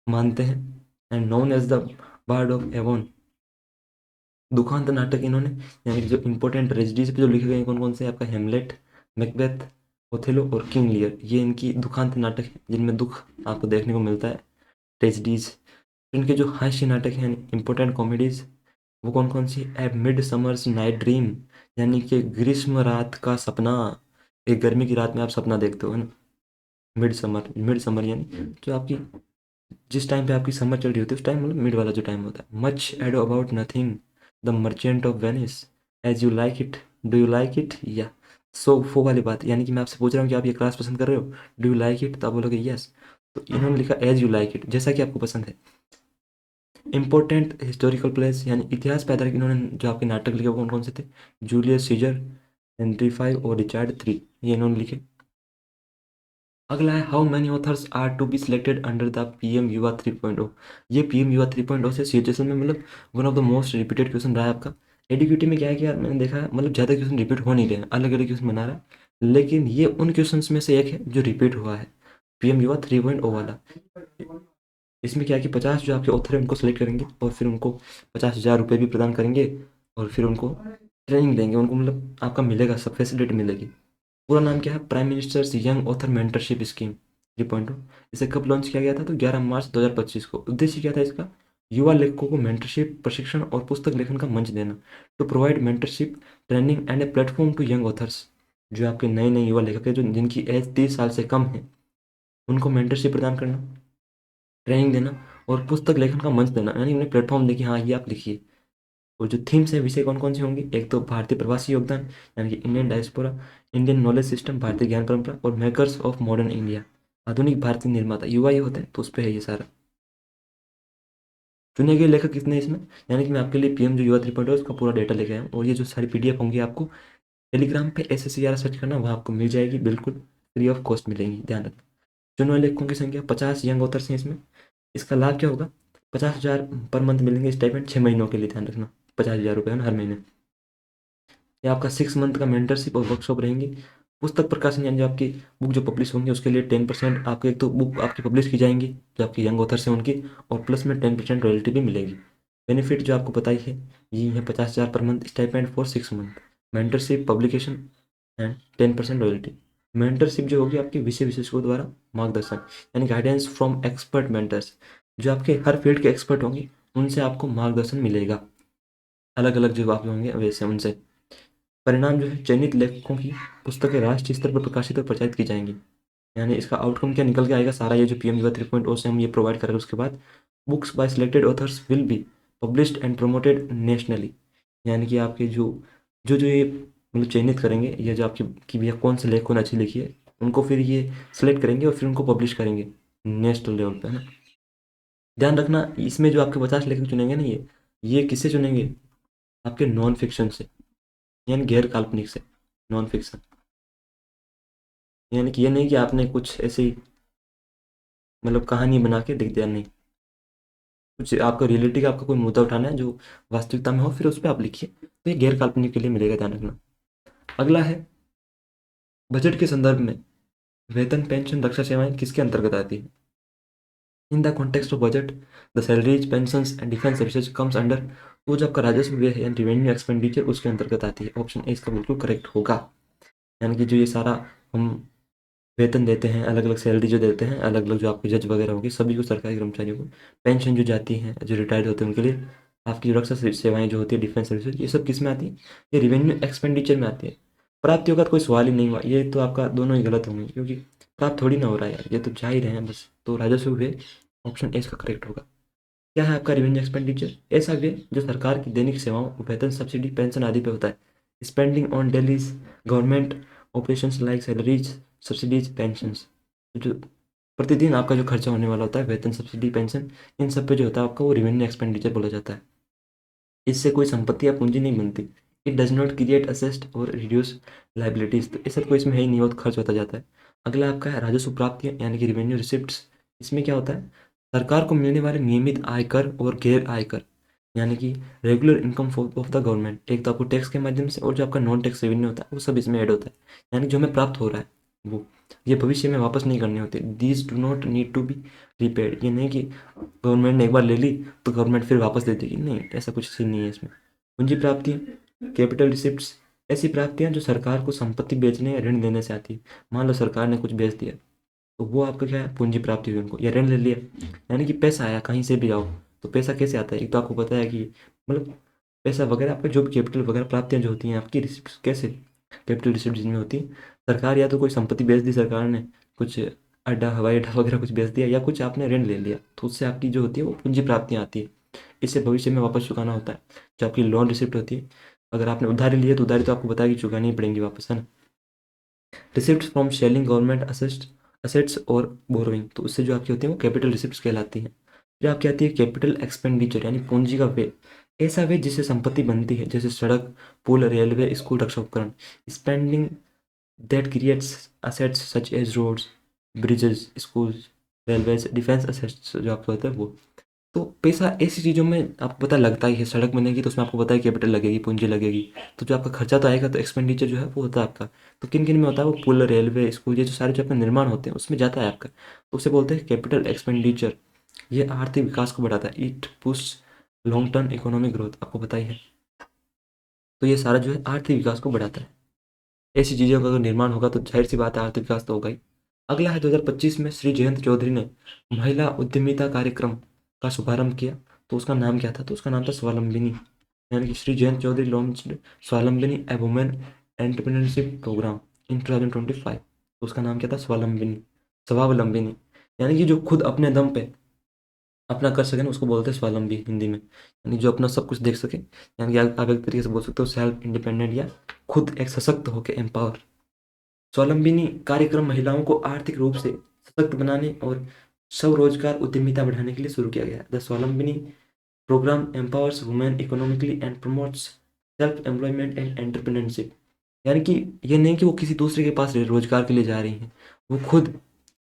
S1: मानते हैं, and known as the bard of Avon. दुखांत नाटक इन्होंने, यानी कि जो इंपॉर्टेंट ट्रेजेडीज पे जो लिखे गए हैं कौन कौन से, आपका हेमलेट, मैकबेथ, ओथेलो और किंग लियर, ये इनकी दुखांत नाटक है जिनमें दुख आपको देखने को मिलता है, ट्रेजिडीज। इनके जो हास्य नाटक हैं इंपॉर्टेंट कॉमेडीज, वो कौन कौन सी? ए मिड समर्स नाइट ड्रीम, यानी कि ग्रीष्म रात का सपना। एक गर्मी की रात में आप सपना देखते हो, है ना। मिड समर यानी जो आपकी जिस टाइम पे आपकी समर चल रही होती है उस टाइम, मतलब मिड वाला जो टाइम होता है। Much ado about nothing, the merchant of Venice, as you like it, do you like it, या सो वो वाली बात, यानी कि मैं आपसे पूछ रहा हूँ कि आप ये क्लास पसंद कर रहे हो, डू यू लाइक इट, तो आप बोलोगे यस। तो इन्होंने लिखा एज यू लाइक इट, जैसा कि आपको पसंद है। इंपॉर्टेंट हिस्टोरिकल प्लेस, यानी इतिहास पे आधारित इन्होंने जो आपके नाटक लिखे वो कौन कौन से थे? जूलियस सीजर, हेनरी फाइव और रिचार्ड थ्री, ये इन्होंने लिखे। अगला है how many authors are to be selected under the PM Yuva 3.0। ये पीएम युवा 3.0 से सीचुएशन में मतलब one of the most repeated question रहा है आपका। एडीक्यूटी में क्या है कि यार मैंने देखा है मतलब ज़्यादा क्वेश्चन रिपीट हो नहीं रहे हैं, अलग अलग क्वेश्चन बना रहा है, लेकिन ये उन क्वेश्चन में से एक है जो रिपीट हुआ है, पीएम युवा 3.0 वाला। इसमें क्या है कि 50 जो आपके ऑथर है उनको सेलेक्ट करेंगे और फिर उनको 50,000 रुपये भी प्रदान करेंगे, और फिर उनको ट्रेनिंग देंगे, उनको मतलब आपका मिलेगा, सब फैसिलिटी मिलेगी। पूरा नाम क्या है? Prime ministers young author mentorship scheme 3.0। इसे कब लॉन्च किया गया था? तो 11 मार्च 2025 को। उद्देश्य क्या था इसका? युवा लेखकों को मेंटरशिप, प्रशिक्षण और पुस्तक लेखन का मंच देना, to provide mentorship training and a platform to young authors. जो आपके नए नए युवा लेखक है जो जिनकी एज 30 साल से कम है, उनको मेंटरशिप प्रदान करना, ट्रेनिंग देना और पुस्तक लेखन का मंच देना, यानी उन्हें प्लेटफॉर्म देखिए, हाँ ये आप लिखिए। और जो थीम्स है, विषय कौन कौन से होंगे? एक तो भारतीय प्रवासी योगदान, यानी कि Indian diaspora, Indian knowledge system, भारतीय ज्ञान परंपरा, और मेकर्स ऑफ मॉडर्न इंडिया, आधुनिक भारतीय निर्माता, युवा ही होते हैं तो उस पर है ये सारा। चुने गए लेखक कितने हैं इसमें? यानी कि मैं आपके लिए पीएम जो युवा 3.0 उसका पूरा डेटा लेके आया हूँ, और ये जो सारी पीडीएफ होंगी आपको टेलीग्राम पे SSCR सर्च करना, वहाँ आपको मिल जाएगी, बिल्कुल फ्री ऑफ कॉस्ट मिलेंगी, ध्यान रखना। चुने हुए लेखकों की संख्या 50 यंग ऑथर्स हैं इसमें। इसका लाभ क्या होगा? 50,000 पर मंथ मिलेंगे स्टाइपेंड 6 महीनों के लिए, ध्यान रखना, 50,000 रुपये है ना हर महीने। या आपका 6 मंथ का मेंटरशिप और वर्कशॉप रहेंगी। पुस्तक प्रकाशन, यानी जो आपकी बुक जो पब्लिश होंगी उसके लिए 10% आपके, एक तो बुक आपकी पब्लिश की जाएंगी जो आपकी यंग ऑथर्स हैं उनकी, और प्लस में 10% रॉयल्टी भी मिलेगी। बेनिफिट जो आपको पता ही है, ये है 50,000 per month stipend for 6 month, mentorship, publication and 10% royalty. Mentorship जो होगी आपकी विषय विशेषज्ञों द्वारा मार्गदर्शन, यानी गाइडेंस फ्रॉम एक्सपर्ट मेंटर्स, जो आपके हर फील्ड के एक्सपर्ट होंगे उनसे आपको मार्गदर्शन मिलेगा, अलग अलग जो आप होंगे वैसे उनसे। परिणाम जो है, चयनित लेखकों की पुस्तकें राष्ट्रीय स्तर पर प्रकाशित और प्रचारित की जाएंगी। यानी इसका आउटकम क्या निकल के आएगा? सारा ये जो पीएम युवा 3.0 से हम ये प्रोवाइड कर रहे हैं उसके बाद, books by selected authors will be published and promoted nationally. यानी कि आपके जो जो जो ये मतलब चयनित करेंगे, ये जो आपकी कि भैया कौन से लेखकों ने अच्छी लिखी है, उनको फिर ये सिलेक्ट करेंगे और फिर उनको पब्लिश करेंगे नेशनल लेवल पे, है ना। ध्यान रखना, इसमें जो आपके 50 लेखक चुनेंगे ना, ये किससे चुनेंगे? आपके नॉन फिक्शन से, यानी गैर काल्पनिक से, नॉन फिक्शन। यानी कि ये नहीं कि आपने कुछ ऐसे ही मतलब कहानी बना के लिख दिया, नहीं, कुछ आपका रियलिटी का आपका कोई मुद्दा उठाना है जो वास्तविकता में हो, फिर उस पर आप लिखिए, तो ये गैर काल्पनिक के लिए मिलेगा, ध्यान रखना। अगला है बजट के संदर्भ में वेतन, पेंशन, रक्षा सेवाएं किसके अंतर्गत आती है? In the context of budget, the salaries, pensions and defence services comes under. तो जो आपका राजस्व व्यय है रिवेन्यू एक्सपेंडिचर उसके अंतर्गत आती है। ऑप्शन ए इसका बिल्कुल करेक्ट होगा। यानी कि जो ये सारा हम वेतन देते हैं, अलग अलग सैलरी जो देते हैं, अलग अलग जो आपके जज वगैरह होंगे सभी को, सरकारी कर्मचारियों को, पेंशन जो जाती है जो रिटायर्ड होते हैं उनके लिए, आपकी जो रक्षा सेवाएं जो होती है, डिफेंस सर्विसेज, ये सब किस में आती है? ये रिवेन्यू एक्सपेंडिचर में आती है। प्राप्तियों का तो कोई सवाल ही नहीं हुआ, ये तो आपका दोनों ही गलत होंगे, क्योंकि प्राप्त थोड़ी ना हो रहा है यार, ये तो जा ही रहे हैं बस। तो राजस्व व्यय ऑप्शन ए इसका करेक्ट होगा। क्या है आपका रिवेन्यू एक्सपेंडिचर? ऐसा व्यय जो सरकार की दैनिक सेवाओं, वेतन, सब्सिडी, पेंशन आदि पे होता है। Spending on dailies government operations like salaries, subsidies, pensions. जो प्रतिदिन आपका जो खर्चा होने वाला होता है, वेतन, सब्सिडी, पेंशन, इन सब पे जो होता है आपका, वो रिवेन्यू एक्सपेंडिचर बोला जाता है। इससे कोई संपत्ति या पूंजी नहीं बनती। It does not create asset और रिड्यूस लाइबिलिटीज, तो ऐसा कोई इसमें है ही नहीं, बहुत खर्च होता जाता है। अगला आपका है राजस्व प्राप्तियां, यानी कि रिवेन्यू रिसिप्ट्स। इसमें क्या होता है? सरकार को मिलने वाले नियमित आयकर और गैर आयकर, यानी कि regular income of the government, एक तो आपको टैक्स के माध्यम से, और जो आपका नॉन टैक्स रेवेन्यू होता है वो सब इसमें ऐड होता है। यानी जो हमें प्राप्त हो रहा है वो, ये भविष्य में वापस नहीं करने होते। These do not need to be repaid, ये नहीं कि गवर्नमेंट ने एक बार ले ली तो गवर्नमेंट फिर वापस दे देगी, नहीं, ऐसा कुछ सीन नहीं है इसमें। पूंजी प्राप्ति, कैपिटल रिसिप्ट्स, ऐसी प्राप्तियां जो सरकार को संपत्ति बेचने या ऋण देने से आती है। मान लो सरकार ने कुछ बेच दिया, तो वो आपका क्या है, पूंजी प्राप्ति हुई उनको, या ऋण ले लिया, यानी कि पैसा आया कहीं से भी आओ। तो पैसा कैसे आता है, एक तो आपको पता है कि मतलब पैसा वगैरह आपका जो भी कैपिटल वगैरह प्राप्तियां जो होती हैं आपकी रिसिप्ट, कैसे कैपिटल रिसिप्ट जिनमें होती है, सरकार या तो कोई संपत्ति बेच दी सरकार ने, कुछ अड्डा हवाई अड्डा वगैरह कुछ बेच दिया, या कुछ आपने ऋण ले लिया, तो उससे आपकी जो होती है वो पूंजी प्राप्तियां आती है। इससे भविष्य में वापस चुकाना होता है। जो आपकी लोन रिसिप्ट होती है, अगर आपने उधारी ली है तो उधारी तो आपको बताया कि चुकानी ही पड़ेंगी वापस, है ना। Receipt from selling government assets और बोरोइंग, तो उससे जो आपकी होती है वो कैपिटल रिसिप्ट कहलाती हैं। फिर आपकी आती है कैपिटल एक्सपेंडिचर, यानी पूंजी का व्यय। ऐसा व्यय जिससे संपत्ति बनती है, जैसे सड़क, पुल, रेलवे, स्कूल, रक्षा उपकरण। Spending that creates assets such as roads, bridges, schools, railways, defence assets जो आपका होता है वो। तो पैसा ऐसी चीज़ों में आपको पता लगता ही है, सड़क बनेगी तो उसमें आपको पता है कैपिटल लगेगी, पूंजी लगेगी। तो जो आपका खर्चा तो आएगा, तो एक्सपेंडिचर जो है वो होता है आपका। तो किन किन में होता है वो, पुल, रेलवे, स्कूल, ये जो सारे जो अपने निर्माण होते हैं उसमें जाता है आपका, तो उसे बोलते हैं कैपिटल एक्सपेंडिचर। ये आर्थिक विकास को बढ़ाता है। It push long term economic growth, आपको पता ही है। तो ये सारा जो है आर्थिक विकास को बढ़ाता है। ऐसी चीज़ों का अगर निर्माण होगा तो जाहिर सी बात है आर्थिक विकास तो होगा ही। अगला है 2025 में श्री जयंत चौधरी ने महिला उद्यमिता कार्यक्रम का शुभारंभ किया। तो उसका नाम क्या था, तो उसका नाम था स्वावलंबिनी। यानी कि श्री जयंत चौधरी लॉन्च्ड स्वावलंबिनी ए वुमेन एंटरप्रेन्योरशिप प्रोग्राम इन 2025। तो उसका नाम क्या था, स्वावलंबिनी, स्वावलंबिनी। यानी कि जो खुद अपने दम पे अपना कर सके ना, उसको बोलते हैं स्वावलंबी हिंदी में। यानी जो अपना सब कुछ देख सके, यानी कि आप एक तरीके से बोल सकते हो सेल्फ इंडिपेंडेंट, या खुद एक सशक्त होकर एम्पावर। स्वावलंबिनी कार्यक्रम महिलाओं को आर्थिक रूप से सशक्त बनाने और स्वरोजगार उद्यमिता बढ़ाने के लिए शुरू किया गया। The Swavalambini programme empowers women economically and promotes self employment and entrepreneurship. यानी कि ये नहीं कि वो किसी दूसरे के पास रोजगार के लिए जा रही हैं, वो खुद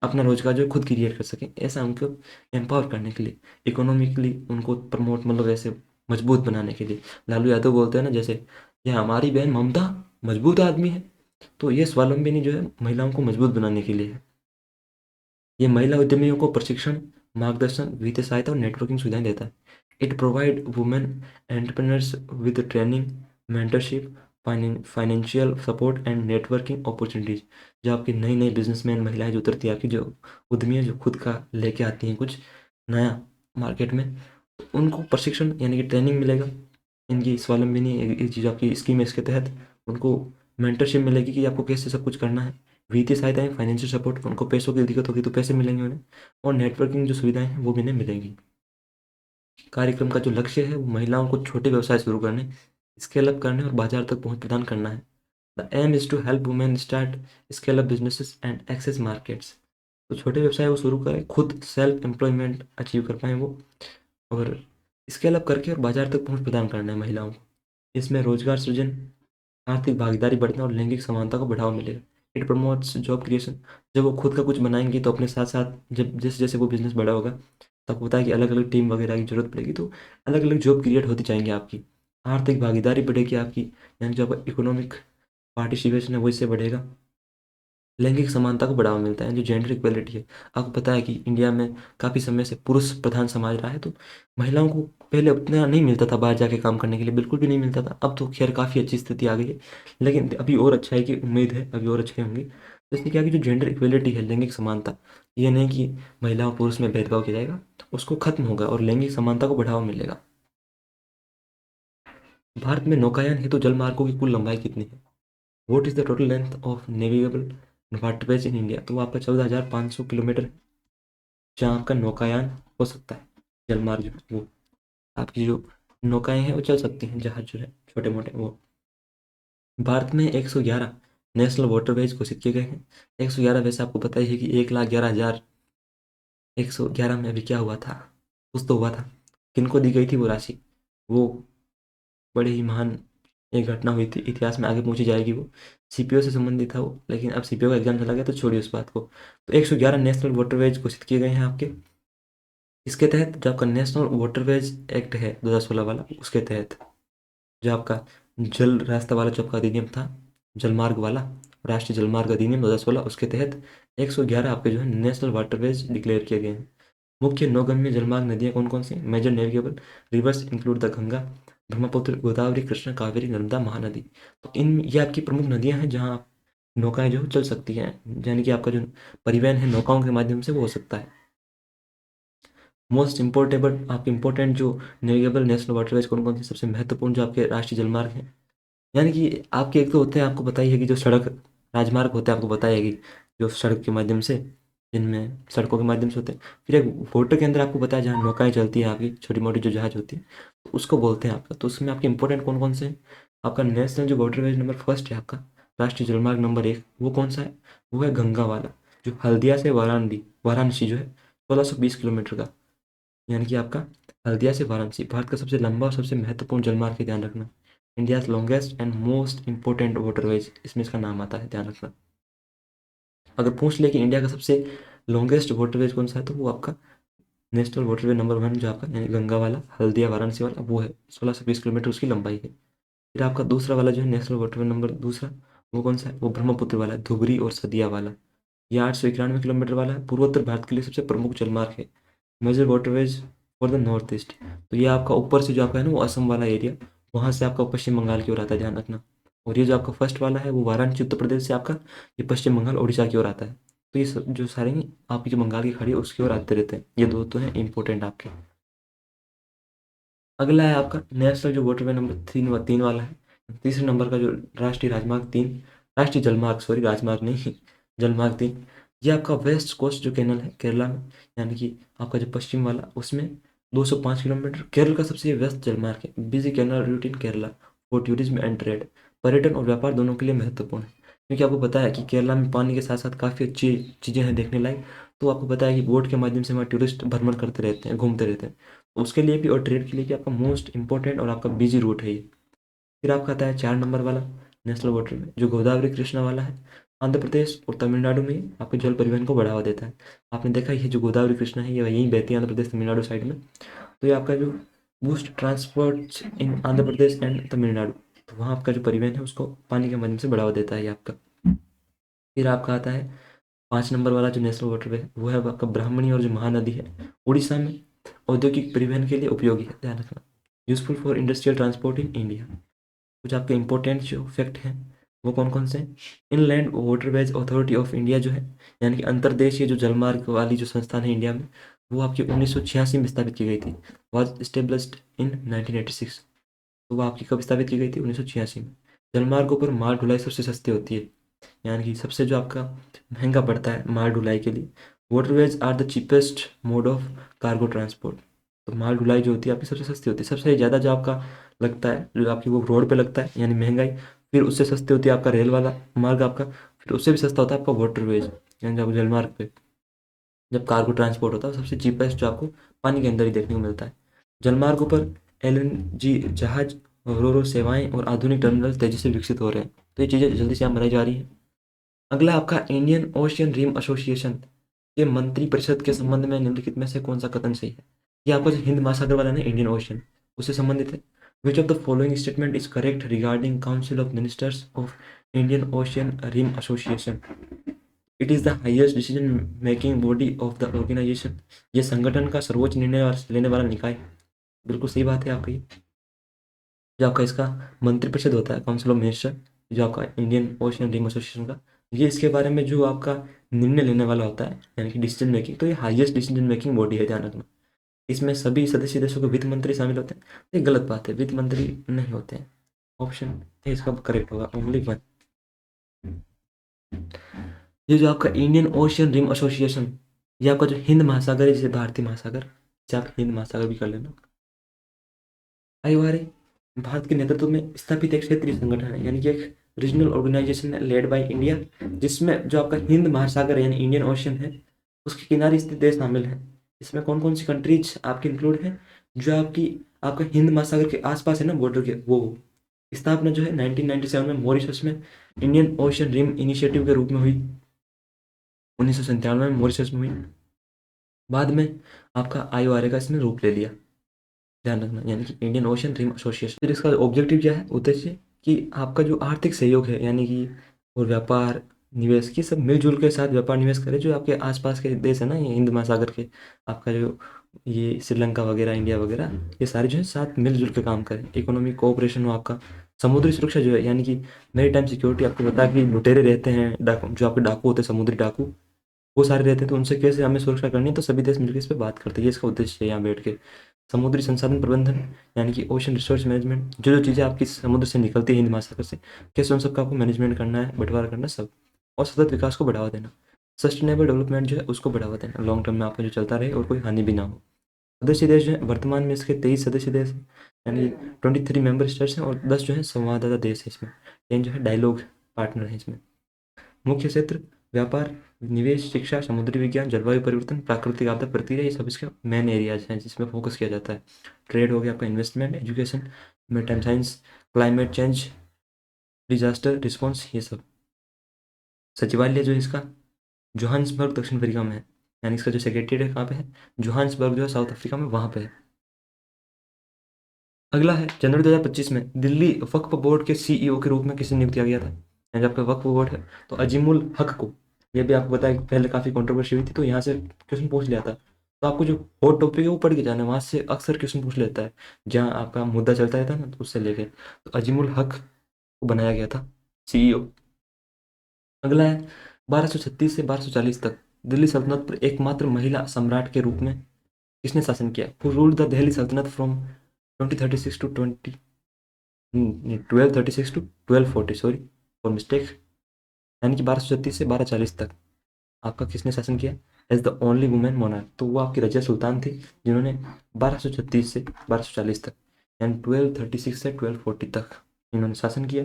S1: अपना रोजगार जो है खुद क्रिएट कर सकें, ऐसा उनको एम्पावर करने के लिए, इकोनॉमिकली उनको प्रमोट, मतलब ऐसे मजबूत बनाने के लिए। लालू यादव बोलते हैं ना, जैसे ये हमारी बहन ममता मजबूत आदमी है। तो ये स्वावलंबिनी जो है महिलाओं को मजबूत बनाने के लिए है। ये महिला उद्यमियों को प्रशिक्षण, मार्गदर्शन, वित्तीय सहायता और नेटवर्किंग सुविधाएं देता है। It provide women entrepreneurs with training, mentorship, financial support and networking opportunities. जो आपकी नई नई बिजनेसमैन महिलाएं जो उतरती है, आपकी जो उद्यमी है, जो खुद का लेके आती हैं कुछ नया मार्केट में, उनको प्रशिक्षण यानी कि ट्रेनिंग मिलेगा। इनकी स्वावलंबिनी एक चीज़ आपकी स्कीम है, इसके तहत उनको मेंटरशिप मिलेगी कि आपको कैसे सब कुछ करना है। वित्तीय सहायताएं, फाइनेंशियल सपोर्ट, उनको पैसों की दिक्कत होगी तो पैसे मिलेंगे उन्हें, और नेटवर्किंग जो सुविधाएं हैं वो भी उन्हें मिलेंगी। कार्यक्रम का जो लक्ष्य है वो महिलाओं को छोटे व्यवसाय शुरू करने, स्केल अप करने और बाजार तक पहुंच प्रदान करना है। The aim is to help women start, scale up businesses and access markets. तो छोटे व्यवसाय वो शुरू करें, खुद सेल्फ एम्प्लॉयमेंट अचीव कर पाएँ वो, और स्केल अप करके और बाजार तक पहुंच प्रदान करना है महिलाओं को। इसमें रोजगार सृजन, आर्थिक भागीदारी बढ़ना और लैंगिक समानता को बढ़ावा मिलेगा। It promotes job creation. जब वो खुद का कुछ बनाएंगी तो अपने साथ साथ जब जैसे जैसे वो बिजनेस बड़ा होगा, तो आपको पता है कि अलग अलग टीम वगैरह की जरूरत पड़ेगी, तो अलग अलग जॉब क्रिएट होती जाएंगी आपकी। आर्थिक भागीदारी बढ़ेगी आपकी, यानी जो आपका इकोनॉमिक पार्टिसिपेशन है वो इससे बढ़ेगा। लैंगिक समानता को बढ़ावा मिलता है, जो जेंडर इक्वलिटी है। आपको पता है कि इंडिया में काफ़ी समय से पुरुष प्रधान समाज रहा है, तो महिलाओं को पहले उतना नहीं मिलता था बाहर जाके काम करने के लिए, बिल्कुल भी नहीं मिलता था। अब तो खैर काफ़ी अच्छी स्थिति आ गई है, लेकिन अभी और अच्छा है कि उम्मीद है अभी और अच्छे होंगे। तो इसलिए क्या कि जो जेंडर इक्वलिटी है, लैंगिक समानता, ये नहीं कि महिला और पुरुष में भेदभाव किया जाएगा, उसको खत्म होगा और लैंगिक समानता को बढ़ावा मिलेगा। भारत में नौकायन हेतु जलमार्गों की कुल लंबाई कितनी है? Vote is the total length of navigable waterways in India? तो वो आपका 14,500 किलोमीटर है, जहाँ आपका नौकायान हो सकता है। जलमार्ग जो है वो आपकी जो नौकाएं हैं वो चल सकती हैं, जहाज जो है छोटे मोटे वो। भारत में 111 नेशनल वाटरवेज घोषित किए गए हैं। 111, वैसे आपको पता ही है कि 1,11,000, 111 में अभी क्या हुआ था, कुछ तो हुआ था। किनको दी गई थी वो राशि, वो बड़ी ही महान एक घटना हुई थी, इतिहास में आगे पूछी जाएगी वो। सीपीओ से संबंधित था वो, लेकिन अब सीपीओ का एग्जाम चला गया तो छोड़िए उस बात को। तो 111 नेशनल वाटरवेज घोषित किए गए हैं आपके। इसके तहत जो आपका नेशनल वाटरवेज एक्ट है 2016 वाला, उसके तहत जो आपका जल रास्ता वाला जो आपका अधिनियम था, जलमार्ग वाला, राष्ट्रीय जलमार्ग अधिनियम 2016, उसके तहत 111 आपके जो है नेशनल वाटरवेज डिक्लेयर किए गए हैं। मुख्य नौगम्य जलमार्ग नदियाँ कौन कौन सी? Major navigable rivers include the Ganga, Brahmaputra, Godavari, Krishna, Kaveri, Narmada, Mahanadi. तो इन ये आपकी प्रमुख नदियां हैं जहां आप नौकाएं जो चल सकती हैं, यानी कि आपका जो परिवहन है नौकाओं के माध्यम से वो हो सकता है। मोस्ट इम्पोर्टेबल आप इम्पोर्टेंट जो नेविगेबल नेशनल वाटरवेज कौन कौन से, सबसे महत्वपूर्ण जो आपके राष्ट्रीय जलमार्ग हैं, यानी कि आपके एक तो होते हैं, आपको पता ही है कि जो सड़क राजमार्ग होते हैं, आपको पता ही है कि जो सड़क के माध्यम से, जिनमें सड़कों के माध्यम से होते हैं। फिर एक वाटर के अंदर आपको पता है जहाँ नौकाएं चलती हैं, आपकी छोटी मोटी जो जहाज होती है, तो उसको बोलते हैं आपका। तो उसमें आपके इंपॉर्टेंट कौन कौन से हैं? आपका नेशनल जो वाटरवेज नंबर फर्स्ट है, आपका राष्ट्रीय जलमार्ग नंबर 1, वो कौन सा है? वो है गंगा वाला, जो हल्दिया से वाराणसी, वाराणसी जो है 1620 किलोमीटर का, यानी कि आपका हल्दिया से वाराणसी भारत का सबसे लंबा और सबसे महत्वपूर्ण जलमार्ग है, ध्यान रखना। India longest and most important waterways, इसमें इसका नाम आता है, ध्यान रखना। अगर पूछ ले कि इंडिया का सबसे लॉन्गेस्ट वाटरवेज कौन सा है, तो वो आपका नेशनल वाटरवे नंबर 1 जो आपका यानी गंगा वाला, हल्दिया वाराणसी वाला, वो है 1620 किलोमीटर उसकी लंबाई है। फिर आपका दूसरा वाला जो है नेशनल वाटरवे नंबर दूसरा, वो कौन सा है? वो ब्रह्मपुत्र वाला है, धुबरी और सदिया वाला। ये 891 किलोमीटर वाला है, पूर्वोत्तर भारत के लिए सबसे प्रमुख जलमार्ग है, major waterways for the north east. तो ये आपका ऊपर से जो आपका है ना वो असम वाला एरिया, वहाँ से आपका पश्चिम बंगाल की ओर आता है, ध्यान रखना। और ये जो आपका फर्स्ट वाला है वो वाराणसी उत्तर प्रदेश से आपका ये पश्चिम बंगाल उड़ीसा की ओर आता है। तो ये जो सारे हैं आपकी जो बंगाल की खाड़ी है उसकी ओर आते रहते हैं। ये दो तो हैं इंपॉर्टेंट आपके। अगला है आपका नेशनल जो वाटरवे नंबर 3 वाला है, तीसरे नंबर का जो राष्ट्रीय राजमार्ग 3, राष्ट्रीय जलमार्ग, सॉरी राजमार्ग नहीं, जलमार्ग 3। ये आपका वेस्ट कोस्ट जो कैनल है केरला में, यानी कि आपका जो पश्चिम वाला उसमें 205 किलोमीटर, केरल का सबसे व्यस्त जलमार्ग है, busy canal route in Kerala for tourism and trade, पर्यटन और व्यापार दोनों के लिए महत्वपूर्ण है। क्योंकि आपको पता है कि केरला में पानी के साथ साथ काफ़ी अच्छी चीज़ें हैं देखने लायक। तो आपको पता है कि बोट के माध्यम से वहाँ टूरिस्ट भ्रमण करते रहते हैं, घूमते रहते हैं, उसके लिए भी और ट्रेड के लिए भी आपका मोस्ट इंपॉर्टेंट और आपका बिजी रूट है ये। फिर आपका आता है 4 नंबर वाला नेशनल वाटर में जो गोदावरी कृष्णा वाला है, आंध्र प्रदेश और तमिलनाडु में आपके जल परिवहन को बढ़ावा देता है। आपने देखा ये जो गोदावरी कृष्णा है ये यहीं बहती है आंध्र प्रदेश तमिलनाडु साइड में। तो ये आपका जो boost transport in Andhra Pradesh and Tamil Nadu, तो वहाँ आपका जो परिवहन है उसको पानी के माध्यम से बढ़ावा देता है ये आपका। फिर आपका आता है 5 नंबर वाला जो नेशनल वाटरवे है वो है आपका ब्राह्मणी और जो महानदी है उड़ीसा में औद्योगिक परिवहन के लिए उपयोगी है, ध्यान रखना। Useful for industrial transport in India. कुछ आपके इंपॉर्टेंट जो फैक्ट हैं वो कौन कौन से हैं? Inland waterways authority of India जो है, यानी कि अंतर्देशीय जो जलमार्ग वाली जो संस्थान है इंडिया में, वो आपकी 1986 में स्थापित की गई थी, वॉज स्टेब्लिश्ड इन 1986। तो वो आपकी कब स्थापित की गई थी? 1986 में। जलमार्गों पर माल ढुलाई सबसे सस्ती होती है, यानी कि सबसे जो आपका महंगा पड़ता है माल ढुलाई के लिए। Waterways are the cheapest mode of cargo transport. तो माल ढुलाई जो होती है आपकी सबसे सस्ती होती है। सबसे ज़्यादा जो आपका लगता है जो आपकी वो रोड पे लगता है यानी महंगाई, फिर उससे सस्ती होती है आपका रेल वाला मार्ग आपका, फिर उससे भी सस्ता होता है आपका वाटरवेज यानी आपको जलमार्ग पे जब कार्गो ट्रांसपोर्ट होता है सबसे चीपेस्ट जो आपको पानी के अंदर ही देखने को मिलता है। जलमार्गों पर एलएनजी जहाज, रो सेवाएं और आधुनिक टर्मिनल तेजी से विकसित हो रहे हैं। तो ये चीज़ें जल्दी से यहाँ बनाई जा रही हैं। अगला आपका इंडियन ओशियन रिम एसोसिएशन के मंत्री परिषद के संबंध में निम्नलिखित में से कौन सा कथन सही है? ये आपका जो हिंद महासागर वाला ना इंडियन ओशियन उससे संबंधित है। Which of the following statement is correct regarding council of ministers of Indian ocean rim association? It is the highest decision making body of the organisation. ये संगठन का सर्वोच्च निर्णय लेने वाला निकाय। बिल्कुल सही बात है आपकी। जो आपका इसका मंत्रिपरिषद होता है काउंसिल ऑफ मिनिस्टर, जो आपका इंडियन ओशियन रिम एसोसिएशन का, ये इसके बारे में जो आपका निर्णय लेने वाला होता है यानी कि डिसीजन मेकिंग, तो ये हाईएस्ट डिसीजन मेकिंग बॉडी है, ध्यान रखना। इसमें सभी सदस्य देशों के वित्त मंत्री शामिल होते हैं। ये गलत बात है, वित्त मंत्री नहीं होते हैं। ऑप्शन ए इसका करेक्ट होगा, ओनली 1। ये जो आपका इंडियन ओशियन रिम एसोसिएशन, ये आपका जो हिंद महासागर है जैसे भारतीय महासागर, जैसे आप हिंद महासागर भी कर लेना। आईओआर भारत के नेतृत्व में स्थापित एक क्षेत्रीय संगठन है, यानी कि एक रीजनल ऑर्गेनाइजेशन है लेड बाय इंडिया, जिसमें जो आपका हिंद महासागर यानी इंडियन ओशन है उसके किनारे स्थित देश शामिल हैं। इसमें कौन कौन सी कंट्रीज आपकी इंक्लूड है? जो आपकी आपका हिंद महासागर के आसपास है ना बॉर्डर के, वो स्थापना जो है 1997 में मॉरिशस में इंडियन ओशन रिम इनिशिएटिव के रूप में हुई। 1997 में मॉरिशस में हुई, बाद में आपका आईओआर का इसने रूप ले लिया, ध्यान रखना, यानी कि इंडियन ओशन रिम एसोसिएशन। फिर इसका ऑब्जेक्टिव क्या है, उद्देश्य कि आपका जो आर्थिक सहयोग है यानी कि और व्यापार निवेश की सब मिलजुल के साथ व्यापार निवेश करे, जो आपके आसपास के देश है ना ये हिंद महासागर के, आपका जो ये श्रीलंका वगैरह, इंडिया वगैरह, ये सारे जो है साथ मिलजुल के काम करें। इकोनॉमिक कोऑपरेशन हो आपका। समुद्री सुरक्षा जो है, यानी कि मेरी टाइम सिक्योरिटी, आपको पता है कि लुटेरे रहते हैं, डाकू, जो आपके डाकू होते हैं, समुद्री डाकू, वो सारे रहते हैं, तो उनसे कैसे हमें सुरक्षा करनी है, तो सभी देश मिलकर इस पर बात करते हैं। ये इसका उद्देश्य है यहाँ बैठ के। समुद्री संसाधन प्रबंधन, यानी कि ओशन रिसोर्स मैनेजमेंट, जो जो चीज़ें आपकी समुद्र से निकलती है हिंद महासागर से, कैसे उन सबका आपको मैनेजमेंट करना है, बंटवारा करना है सब। और सतत विकास को बढ़ावा देना, सस्टेनेबल डेवलपमेंट जो है उसको बढ़ावा देना, लॉन्ग टर्म में आपका जो चलता रहे और कोई हानि भी ना हो। सदस्य देश जो है, वर्तमान में इसके 23 सदस्य देश हैं, यानी 23 मेंबर स्टेट्स हैं, और 10 जो है संवाददाता देश है इसमें, 10 जो है डायलॉग पार्टनर है इसमें। मुख्य क्षेत्र व्यापार, निवेश, शिक्षा, समुद्री विज्ञान, जलवायु परिवर्तन, प्राकृतिक आपदा, प्रतिक्रिया, ये सब इसके मेन एरियाज हैं जिसमें फोकस किया जाता है। ट्रेड हो गया आपका, investment, education, maritime science, climate change, disaster response, ये सब। सचिवालय जो है इसका जोहान्सबर्ग दक्षिण अफ्रीका में है, यानी इसका जो सेक्रेटरीट है कहाँ पे है, जोहान्सबर्ग जो है साउथ अफ्रीका में, वहाँ पे है। अगला है जनवरी 2025 में दिल्ली वक्फ बोर्ड के सीईओ के रूप में किसे नियुक्त किया गया था। यानी आपका वक्फ बोर्ड है तो अजीमुल हक को, ये भी आपको पता है कि पहले काफ़ी कंट्रोवर्सी हुई थी, तो यहाँ से क्वेश्चन पूछ लिया था। तो आपको जो हॉट टॉपिक है वो पढ़ के जाना है, वहाँ से अक्सर क्वेश्चन पूछ लेता है, जहाँ आपका मुद्दा चलता रहता है ना, तो उससे लेके। तो अजीमुल हक को बनाया गया था सीईओ। अगला है 1236 से 1240 तक दिल्ली सल्तनत पर एकमात्र महिला सम्राट के रूप में किसने शासन किया। Who ruled the Delhi sultanate from 2036 to 1236 to 1240, sorry for mistake, यानी कि 1236 से 1240 तक आपका किसने शासन किया as the only women monarch. तो वो आपकी रजिया सुल्तान थी, जिन्होंने 1236 से 1240 तक, यानी 1236 से 1240 तक इन्होंने शासन किया।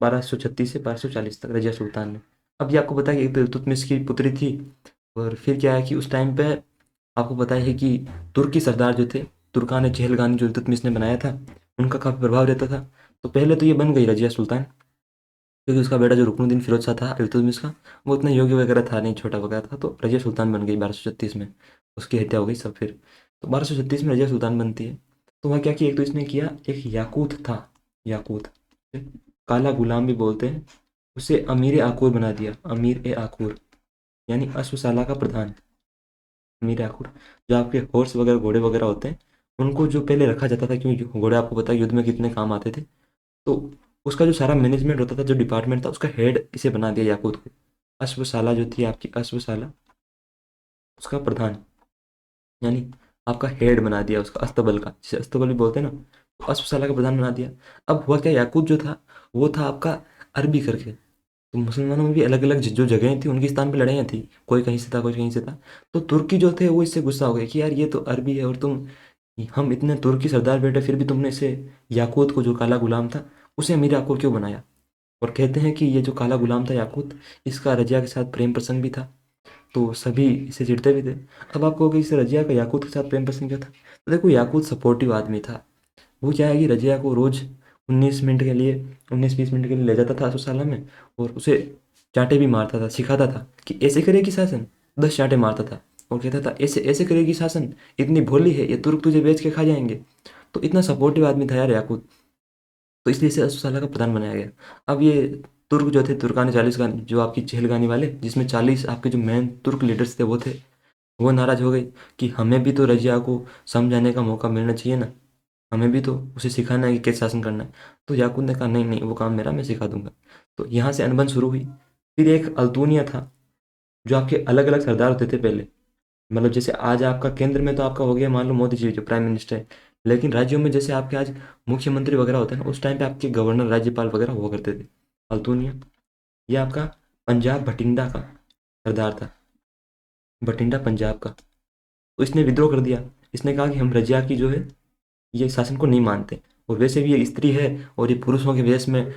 S1: 1236 से 1240 तक रजिया सुल्तान ने। अब ये आपको पता है कि एक तो इल्तुतमिश की पुत्री थी, और फिर क्या है कि उस टाइम पे आपको पता है कि तुर्की सरदार जो थे, तुर्कान चहलगानी, जो इल्तुतमिश ने बनाया था, उनका काफ़ी प्रभाव रहता था। तो पहले तो ये बन गई रजिया सुल्तान, क्योंकि उसका बेटा जो रुकनुद्दीन फिरोज शाह था इल्तुतमिश का, वो उतना योग्य वगैरह था नहीं, छोटा वगैरह था, तो रजिया सुल्तान बन गई 1236 में। उसकी हत्या हो गई सब फिर। तो 1236 में रजिया सुल्तान बनती है। तो वहाँ क्या किया, एक तो इसने किया, एक याकूत था, याकूत, काला गुलाम भी बोलते हैं, उसे अमीर ए आकुर बना दिया, अमीर ए आकुर, यानी अश्वशाला का प्रधान। अमीर ए आकुर, जो आपके हॉर्स वगैरह, घोड़े वगैरह होते हैं, उनको जो पहले रखा जाता था, क्योंकि घोड़े आपको पता है युद्ध में कितने काम आते थे, तो उसका जो सारा मैनेजमेंट होता था, जो डिपार्टमेंट था, उसका हेड इसे बना दिया याकूत को। अश्वशाला जो थी आपकी, अश्वशाला, उसका प्रधान, यानी आपका हेड बना दिया उसका, अस्तबल का, जिसे अस्तबल भी बोलते हैं ना, तो अश्वशाला का प्रधान बना दिया। अब हुआ क्या, याकूत जो था वो था आपका अरबी करके। तो मुसलमानों में भी अलग अलग जो जगहें थी, उनकी स्थान पर लड़ाइयाँ थी, कोई कहीं से था, कोई कहीं से था। तो तुर्की जो थे वो इससे गुस्सा हो गए कि यार ये तो अरबी है, और तुम, हम इतने तुर्की सरदार बैठे, फिर भी तुमने इसे, याकूत को, जो काला गुलाम था, उसे अमीर याकूत क्यों बनाया। और कहते हैं कि ये जो काला गुलाम था याकूत, इसका रजिया के साथ प्रेम प्रसंग भी था, तो सभी इसे चिढ़ते भी थे। अब आपको कहोगे इस रजिया का याकूत के साथ प्रेम प्रसंग क्या था, तो देखो याकूत सपोर्टिव आदमी था। वो क्या है कि रजिया को रोज 19 मिनट के लिए, 19-20 मिनट के लिए ले जाता था अश्वशाला में, और उसे चांटे भी मारता था, सिखाता था कि ऐसे करेगी शासन, 10 चांटे मारता था, और कहता था ऐसे ऐसे करेगी शासन, इतनी भोली है ये, तुर्क तुझे बेच के खा जाएंगे। तो इतना सपोर्टिव आदमी था यार याकूत, तो इसलिए इसे असूसाला का प्रधान बनाया गया। अब ये तुर्क जो थे, तुर्कान 40 गानी, जो आपकी चहलगानी वाले, जिसमें 40 आपके जो मेन तुर्क लीडर्स थे वो थे, वो नाराज हो गए कि हमें भी तो रजिया को समझाने का मौका मिलना चाहिए ना, हमें भी तो उसे सिखाना है कि कैसे शासन करना है। तो याकूब ने कहा नहीं नहीं, वो काम मेरा, मैं सिखा दूंगा। तो यहाँ से अनबन शुरू हुई। फिर एक अल्तूनिया था, जो आपके अलग अलग सरदार होते थे पहले, मतलब जैसे आज आपका केंद्र में तो आपका हो गया मान लो मोदी जी जो प्राइम मिनिस्टर है, लेकिन राज्यों में जैसे आपके आज मुख्यमंत्री वगैरह होते हैं ना, उस टाइम पे आपके गवर्नर, राज्यपाल वगैरह हुआ करते थे। अल्तूनिया, ये आपका पंजाब भटिंडा का सरदार था, भटिंडा पंजाब का। तो इसने विद्रोह कर दिया। इसने कहा कि हम रजिया की जो है ये शासन को नहीं मानते, और वैसे भी ये स्त्री है, और ये पुरुषों के वेश में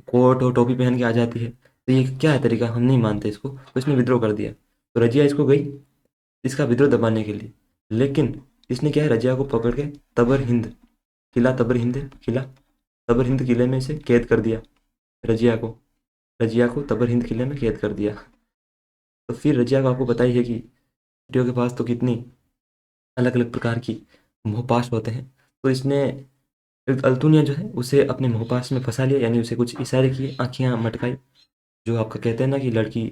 S1: कोट और टोपी पहन के आ जाती है, तो ये क्या है तरीका, हम नहीं मानते इसको। तो इसने विद्रोह कर दिया। तो रजिया इसको गई इसका विद्रोह दबाने के लिए, लेकिन इसने क्या है, रजिया को पकड़ के तबर हिंद किला, तबर हिंद किला, तबर हिंद किले में इसे कैद कर दिया। रजिया को, रजिया को तबर हिंद किले में कैद कर दिया। तो फिर रजिया को आपको पता ही है कि स्त्रियों के पास तो कितनी अलग अलग प्रकार की मोहपाश होते हैं। तो इसने, अल्तुनिया जो है उसे अपने मोहपाश में फंसा लिया, यानी उसे कुछ इशारे किए, आँखियाँ मटकाई, जो आपका कहते हैं ना कि लड़की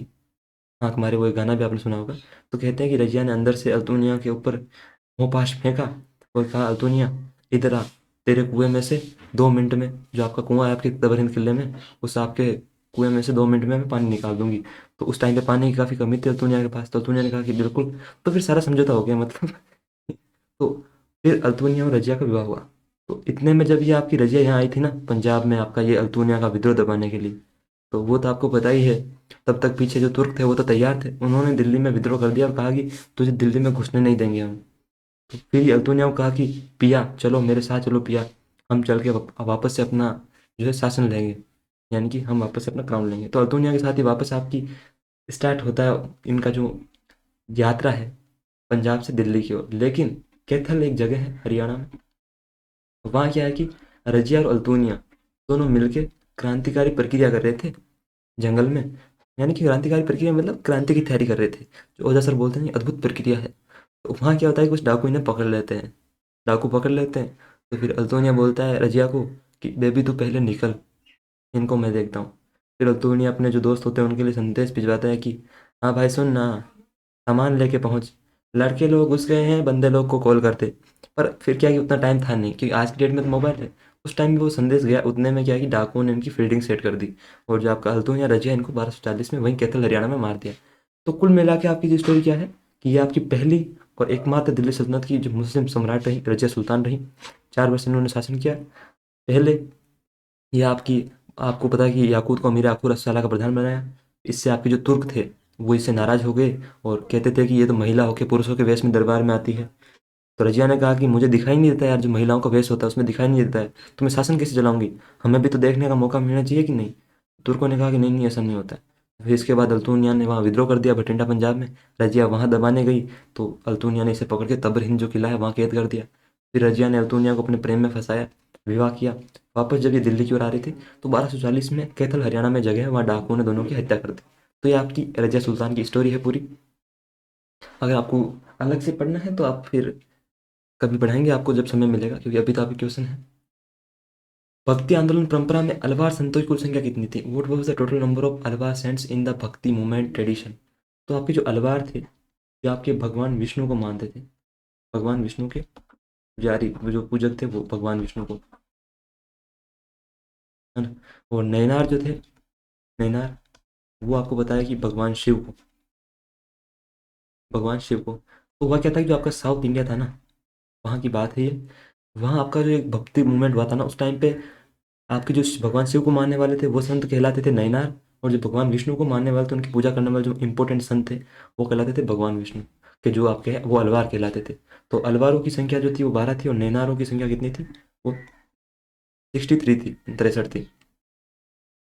S1: आँख मारे, वो एक गाना भी आपने सुना होगा। तो कहते हैं कि रजिया ने अंदर से अल्तुनिया के ऊपर मुँह पास फेंका और कहा, अल्तुनिया इधर आ, तेरे कुएं में से 2 मिनट में, जो आपका कुआं है आपके तबरहिंद किले में, उस आपके कुएं में से 2 मिनट में मैं पानी निकाल दूंगी। तो उस टाइम पे पानी की काफ़ी कमी थी अल्तुनिया के पास, तो अल्तुनिया ने कहा कि बिल्कुल। तो फिर सारा समझौता हो गया मतलब। तो फिर अल्तुनिया और रजिया का विवाह हुआ। तो इतने में जब ये आपकी रजिया यहाँ आई थी ना पंजाब में, आपका ये अल्तुनिया का विद्रोह दबाने के लिए, तो वो तो आपको पता ही है। तब तक पीछे जो तुर्क थे वो तो तैयार थे, उन्होंने दिल्ली में विद्रोह कर दिया और कहा कि तुझे दिल्ली में घुसने नहीं देंगे हम। तो फिर अल्तुनिया को कहा कि पिया चलो मेरे साथ चलो पिया, हम चल के वापस से अपना जो है शासन लेंगे, यानी कि हम वापस से अपना क्राउन लेंगे। तो अल्तुनिया के साथ ही वापस आपकी स्टार्ट होता है इनका जो यात्रा है पंजाब से दिल्ली की ओर। लेकिन कैथल एक जगह है हरियाणा में, वहाँ क्या है कि रजिया और अल्तुनिया दोनों मिलके क्रांतिकारी प्रक्रिया कर रहे थे जंगल में। यानी कि क्रांतिकारी प्रक्रिया मतलब क्रांति की तैयारी कर रहे थे, जो ओझा सर बोलते हैं ये अद्भुत प्रक्रिया है। तो वहाँ क्या होता है, कुछ डाकू इन्हें पकड़ लेते हैं, डाकू पकड़ लेते हैं। तो फिर अल्तोनिया बोलता है रजिया को कि बेबी तू पहले निकल, इनको मैं देखता हूँ। फिर अल्तोनिया अपने जो दोस्त होते हैं उनके लिए संदेश भिजवाता है कि हाँ भाई सुन ना, सामान लेके पहुँच, लड़के लोग घुस गए हैं, बंदे लोग को कॉल करते। पर फिर क्या कि उतना टाइम था नहीं, क्योंकि आज की डेट में तो मोबाइल है। उस टाइम भी वो संदेश गया, उतने में क्या कि डाकुओं ने इनकी फील्डिंग सेट कर दी, और जो आपका अल्तोनिया रजिया इनको 1240 में वहीं कैथल हरियाणा में मार दिया। तो कुल मिला के आपकी जो स्टोरी क्या है कि ये आपकी पहली और एकमात्र दिल्ली सल्तनत की जो मुस्लिम सम्राट रही, रजिया सुल्तान रही। 4 वर्ष इन्होंने शासन किया। पहले ये आपकी, आपको पता है कि याकूत को अमीर आखुर अस्साला का प्रधान बनाया। इससे आपके जो तुर्क थे वो इससे नाराज हो गए और कहते थे कि ये तो महिला होकर पुरुषों के वेश में दरबार में आती है। तो रजिया ने कहा कि मुझे दिखाई नहीं देता यार, जो महिलाओं का वेश होता है उसमें दिखाई नहीं देता है, तो मैं शासन कैसे चलाऊंगी, हमें भी तो देखने का मौका मिलना चाहिए कि नहीं। तुर्कों ने कहा कि नहीं नहीं ऐसा नहीं होता है। फिर इसके बाद अल्तुनिया ने वहाँ विद्रोह कर दिया बठिंडा पंजाब में। रजिया वहाँ दबाने गई, तो अल्तुनिया ने इसे पकड़ के तबर हिंद जो किला है वहाँ कैद कर दिया। फिर रजिया ने अल्तुनिया को अपने प्रेम में फंसाया, विवाह किया। वापस जब ये दिल्ली की ओर आ रही थी तो 1240 में कैथल हरियाणा में जगह है, वहाँ डाकुओं ने दोनों की हत्या कर दी। तो ये आपकी रजिया सुल्तान की स्टोरी है पूरी। अगर आपको अलग से पढ़ना है तो आप फिर कभी पढ़ाएंगे आपको जब समय मिलेगा, क्योंकि अभी तो आपके क्वेश्चन है। भक्ति आंदोलन परंपरा में अलवार संतों की कुल संख्या कितनी थी? What was the total number of Alvar saints in the bhakti movement tradition? तो आपके जो अलवार थे, जो आपके भगवान विष्णु को मानते थे, भगवान विष्णु के जारी जो पूजक थे वो भगवान विष्णु को, है ना। और नैनार जो थे, नैनार वो आपको बताया कि भगवान शिव को, भगवान शिव को। तो हुआ क्या था कि जो आपका साउथ इंडिया था ना, वहाँ की बात है ये, वहाँ आपका जो एक भक्ति मूवमेंट हुआ था ना उस टाइम पे, आपके जो भगवान शिव को मानने वाले थे वो संत कहलाते थे नैनार, और जो भगवान विष्णु को मानने वाले थे उनकी पूजा करने वाले जो इंपॉर्टेंट संत थे वो कहलाते थे भगवान विष्णु के, जो आपके हैं वो अलवार कहलाते थे। तो अलवारों की संख्या जो थी वो 12 थी, और नैनारों की संख्या कितनी थी? वो 63 थी, 63 थी।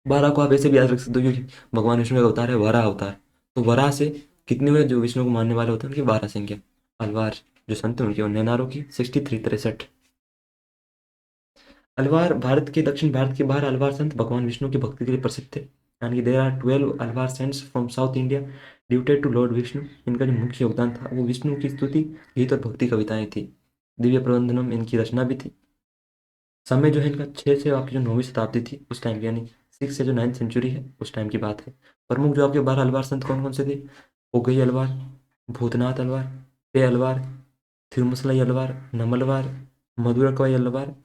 S1: 12 को आप ऐसे भी याद रख सकते हो क्योंकि भगवान विष्णु का अवतार है वराह अवतार। तो वराह से कितने हुए जो विष्णु को मानने वाले होते हैं उनकी 12 संख्या। अलवार जो संत हैं उनकी, और नैनारों की 63, 63। अलवार भारत के, दक्षिण भारत के बाहर अलवार संत भगवान विष्णु की भक्ति के लिए प्रसिद्ध थे। यानी कि there are 12 Alvar saints from south India devoted to lord Vishnu. इनका जो मुख्य योगदान था वो विष्णु की स्तुति, गीत और भक्ति कविताएं थी। दिव्य प्रबंधनम इनकी रचना भी थी। समय जो है इनका 6 से आपकी जो 9वीं शताब्दी थी उस टाइम की, यानी 6 से जो 9th सेंचुरी है उस टाइम की बात है। प्रमुख जो आपके 12 अलवार संत कौन कौन से थे? ओगई अलवार, भूतनाथ अलवार, पे अलवार, थिरुमसलाई अलवार, नमलवार, मधुरकवाई अलवार,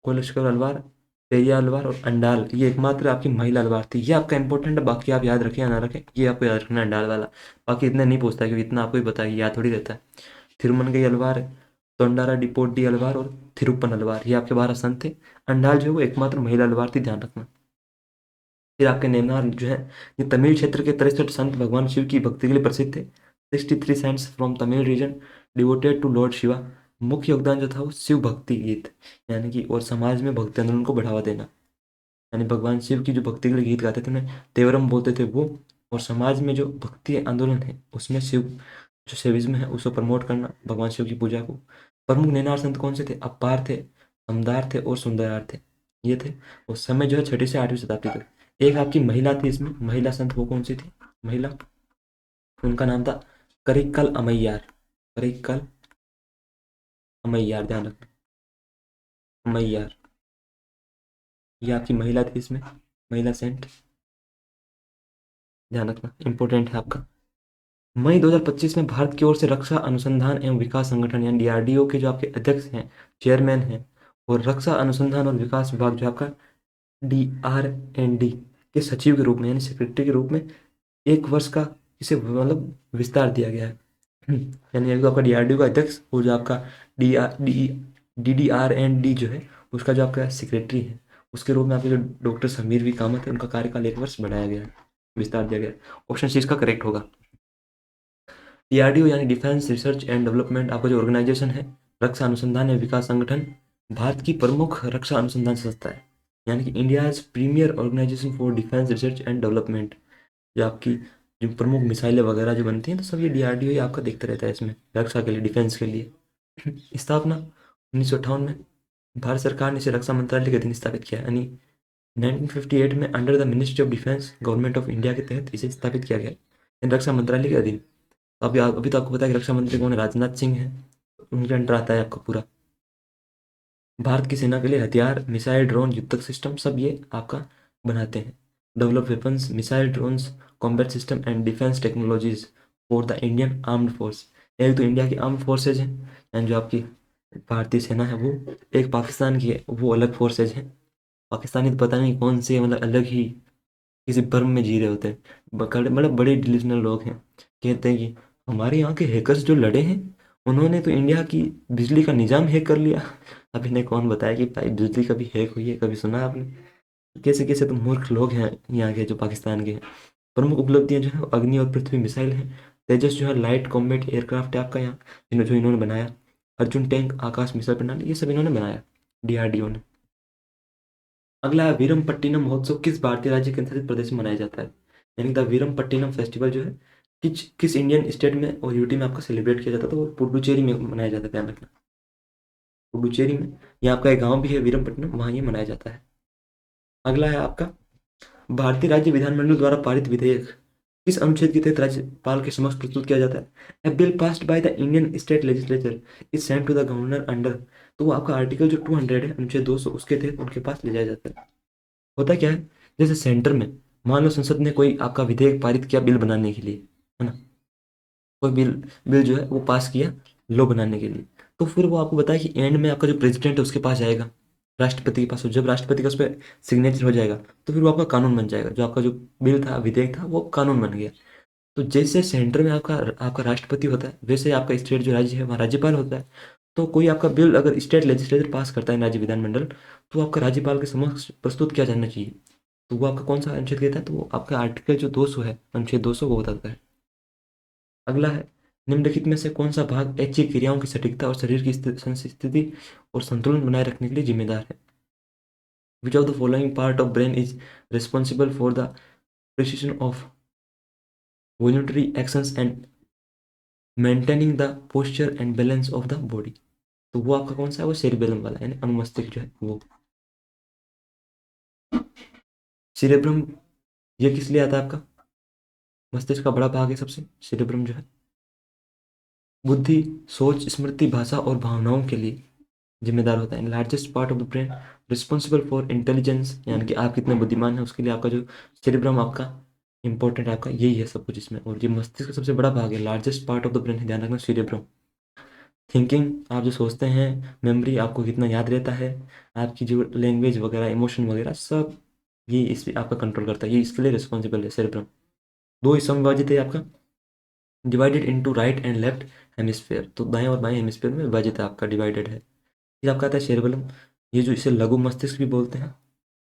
S1: कोलस्कर अलवार, पेरिया अलवार और अंडाल। ये एकमात्र आपकी महिला अलवार थी। ये आपका इंपॉर्टेंट है, बाकी आप याद रखें या ना रखें, ये आपको याद रखना है अंडाल वाला। बाकी इतने नहीं पूछता है क्योंकि इतना आपको ही पता है, याद थोड़ी रहता है। थिरुमनगई अलवार, तोंडारा डिपोडी अलवार और थिरुप्पन अलवार, ये आपके 12 संत थे। अंडाल जो है वो एकमात्र महिला अलवार थी, ध्यान रखना। फिर आपके नेनार जो है, ये तमिल क्षेत्र के 63 संत भगवान शिव की भक्ति के लिए प्रसिद्ध थे। 63 saints from Tamil region devoted to lord Shiva. मुख्य योगदान जो था वो शिव भक्ति गीत, यानी कि और समाज में भक्ति आंदोलन को बढ़ावा देना। यानी भगवान शिव की जो भक्ति के लिए गीत गाते थे उन्हें तेवरम बोलते थे वो। और समाज में जो भक्ति आंदोलन है उसमें शिव, जो शैविज्म है उसको प्रमोट करना, भगवान शिव की पूजा को। प्रमुख नैनार संत कौन से थे? अपार थे, समदार थे और सुंदरार थे, ये थे। उस समय जो है 6ठी से 8वीं शताब्दी तक। एक आपकी महिला थी इसमें, महिला संत वो कौन सी थी महिला? उनका नाम था करिक्कल अमैयार, करिक्कल अमैयार, ध्यान रखना, अमैयार। ये आपकी महिला थी इसमें, महिला सेंट, ध्यान रखना इंपॉर्टेंट है आपका। मई 2025 में भारत की ओर से रक्षा अनुसंधान एवं विकास संगठन यानी DRDO के जो आपके अध्यक्ष हैं, चेयरमैन हैं, और रक्षा अनुसंधान और विकास विभाग जो आपका DRND के सचिव के रूप में यानी सेक्रेटरी के रूप में 1 वर्ष का इसे मतलब विस्तार दिया गया है। यानी एक तो आपका DRDO का अध्यक्ष और जो आपका DDRND जो है उसका जो आपका सेक्रेटरी है, उसके रूप में आपके जो डॉक्टर समीर वी कामत है उनका कार्यकाल 1 वर्ष बढ़ाया गया है, विस्तार दिया गया है। ऑप्शन सी इसका करेक्ट होगा। DRDO यानी डिफेंस रिसर्च एंड डेवलपमेंट आपका जो ऑर्गेनाइजेशन है, रक्षा अनुसंधान एवं विकास संगठन, भारत की प्रमुख रक्षा अनुसंधान संस्था है, यानी कि India's premier organisation for defence research and development. जो आपकी जो प्रमुख मिसाइलें वगैरह जो बनती हैं तो सब ये DRDO ही आपका देखता रहता है इसमें, रक्षा के लिए, डिफेंस के लिए। स्थापना 1958 में भारत सरकार ने इसे रक्षा मंत्रालय के अधीन स्थापित किया, यानी 1958 में under the ministry of defence government of India के तहत इसे स्थापित किया गया, यानी रक्षा मंत्रालय के अधीन। अभी तो आपको पता है कि रक्षा मंत्री कौन है, राजनाथ सिंह है, उनके अंडर आता है आपका पूरा। भारत की सेना के लिए हथियार, मिसाइल, ड्रोन, युद्धक सिस्टम सब ये आपका बनाते हैं। Develop weapons, missile, drones, combat system and defence technologies for the Indian armed force. एक तो इंडिया की आर्म्ड फोर्सेज हैं, यानी जो आपकी भारतीय सेना है वो, एक पाकिस्तान की है वो अलग फोर्सेज हैं। पाकिस्तानी तो पता नहीं कौन से मतलब अलग ही किसी भर्म में जी रहे होते हैं, मतलब बड़े डिल्यूजनल लोग हैं। कहते हैं कि हमारे यहाँ के हैकर्स जो लड़े हैं उन्होंने तो इंडिया की बिजली का निजाम हैक कर लिया। अब इन्हें कौन बताया कि भाई बिजली कभी हैक हुई है, कभी सुना आपने? कैसे कैसे तो मूर्ख लोग हैं यहाँ के जो पाकिस्तान के हैं। प्रमुख उपलब्धियां जो है अग्नि और पृथ्वी मिसाइल है, तेजस जो है लाइट कॉम्बैट एयरक्राफ्ट है आपका यहाँ, जो इन्होंने बनाया, अर्जुन टैंक आकाश मिसाइल प्रणाली ये सब इन्होंने बनाया, DRDO ने। अगला है वीरमपट्टिनम महोत्सव किस भारतीय राज्य केंद्र प्रदेश में मनाया जाता है, यानी द वीरमपट्टिनम फेस्टिवल जो है किस इंडियन स्टेट में और यूटी में आपका सेलिब्रेट किया जाता था, वो पुडुचेरी में मनाया जाता है, ध्यान रखना। पुडुचेरी में, यहाँ आपका एक गांव भी है वीरमपट्टिनम, वहाँ ये मनाया जाता है। अगला है आपका भारतीय राज्य विधानमंडल द्वारा पारित विधेयक किस अनुच्छेद के तहत राज्यपाल के समक्ष प्रस्तुत किया जाता है। A bill passed by the Indian state legislature is sent to the governor under. तो वो आपका आर्टिकल जो 200 है, अनुच्छेद 200, उसके तहत उनके पास ले जाया जाता है। होता क्या है, जैसे सेंटर में मान लो संसद ने कोई आपका विधेयक पारित किया बिल बनाने के लिए, है ना, कोई बिल बिल जो है वो पास किया लॉ बनाने के लिए, तो फिर वो आपको बताया कि एंड में आपका जो प्रेसिडेंट है उसके पास जाएगा, राष्ट्रपति के पास, और जब राष्ट्रपति का उस पर सिग्नेचर हो जाएगा तो फिर वो आपका कानून बन जाएगा, जो आपका जो बिल था, विधेयक था, वो कानून बन गया। तो जैसे सेंटर में आपका आपका राष्ट्रपति होता है, वैसे आपका स्टेट जो राज्य है वहाँ राज्यपाल होता है। तो कोई आपका बिल अगर स्टेट लेजिस्लेचर पास करता है, राज्य विधानमंडल, तो आपका राज्यपाल के समक्ष प्रस्तुत किया जाना चाहिए। तो वो आपका कौन सा अनुच्छेद कहता है, तो वो आपका आर्टिकल जो 200 है, अनुच्छेद 200 वो बताता है। अगला है निम्नलिखित में से कौन सा भाग ऐच्छिक क्रियाओं की सटीकता और शरीर की स्थिति और संतुलन बनाए रखने के लिए जिम्मेदार है। Which of the following part of brain is responsible for the precision of voluntary actions and maintaining the posture and balance of the body. तो वो आपका कौन सा है, वो सेरिबेलम वाला यानी अनुमस्तिष्क जो है वो। सेरेब्रम ये किस लिए आता है आपका, मस्तिष्क का बड़ा भाग है सबसे सेरेब्रम जो है, बुद्धि, सोच, स्मृति, भाषा और भावनाओं के लिए जिम्मेदार होता है। Largest part of the brain responsible for intelligence, यानी कि आप कितने बुद्धिमान हैं उसके लिए आपका जो सेरेब्रम आपका इंपॉर्टेंट आपका यही है सब कुछ इसमें। और ये मस्तिष्क का सबसे बड़ा भाग है, largest part of the brain है, ध्यान रखना, सेरेब्रम। थिंकिंग आप जो सोचते हैं, मेमोरी आपको कितना याद रहता है, आपकी जो लैंग्वेज वगैरह, इमोशन वगैरह सब, ये इस पे आपका कंट्रोल करता है, ये इसके लिए रिस्पॉन्सिबल है सेरेब्रम। दो हिस्सों में विभाजित है आपका, divided into right and left hemisphere, तो दाएं और बाएं हेमिस्फेयर में विभाजित है आपका, डिवाइडेड है। फिर आपका आता है सेरेबेलम, ये जो इसे लघु मस्तिष्क भी बोलते हैं,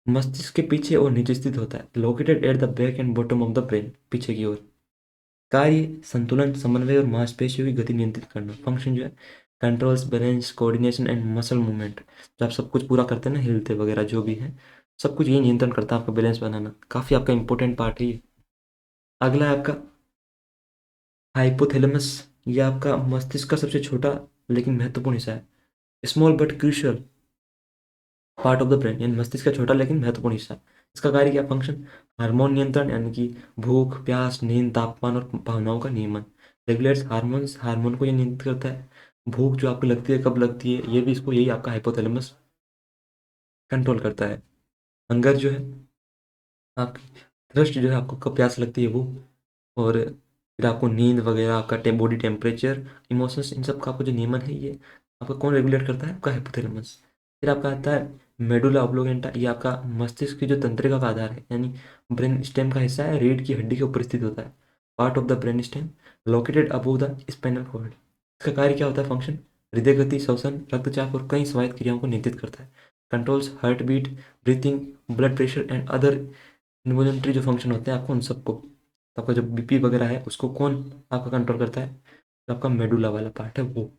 S1: मस्तिष्क के पीछे और नीचे स्थित होता है, located at the back and bottom of the brain, पीछे की ओर। कार्य संतुलन, समन्वय और मांसपेशियों की गति नियंत्रित करना, फंक्शन जो है controls balance coordination and muscle movement, जो आप सब कुछ पूरा करते हैं ना, हिलते वगैरह जो भी है, सब कुछ ये नियंत्रण करता है आपका बैलेंस बनाना, काफी आपका इंपॉर्टेंट पार्ट है ये। अगला है आपका हाइपोथैलेमस, ये आपका मस्तिष्क का सबसे छोटा लेकिन महत्वपूर्ण हिस्सा है, small but crucial part of the brain, यानी मस्तिष्क का छोटा लेकिन महत्वपूर्ण हिस्सा। इसका कार्य क्या, फंक्शन हार्मोन नियंत्रण, यानी कि भूख, प्यास, नींद, तापमान और भावनाओं का नियमन। रेगुलेट्स हार्मोन्स, हार्मोन को ये नियंत्रित करता है। भूख जो आपको लगती है, कब लगती है, ये भी इसको यही आपका हाइपोथैलेमस कंट्रोल करता है। हंगर जो है आपकी थ्रस्ट जो है, आपको कब प्यास लगती है वो। और फिर आपको नींद वगैरह, आपका बॉडी टेम्परेचर, इमोशंस, इन सब का आपको जो नियमन है ये आपका कौन रेगुलेट करता है? आपका हाइपोथैलेमस। फिर आपका आता है मेडुला ऑब्लोगेंटा, ये आपका मस्तिष्क की जो तंत्रिका का आधार है, यानी ब्रेन स्टेम का हिस्सा है, रीढ़ की हड्डी के ऊपर स्थित होता है। Part of the brain stem located above the spinal cord. इसका कार्य क्या होता है? फंक्शन हृदय गति, श्वसन, रक्तचाप और कई स्वायत्त क्रियाओं को नियंत्रित करता है। Controls heart beat, breathing, blood pressure and other involuntary जो फंक्शन होते हैं आपको उन सबको, तो आपका जो बीपी वगैरह है उसको कौन आपका कंट्रोल करता है? तो आपका मेडुला वाला पार्ट है वो।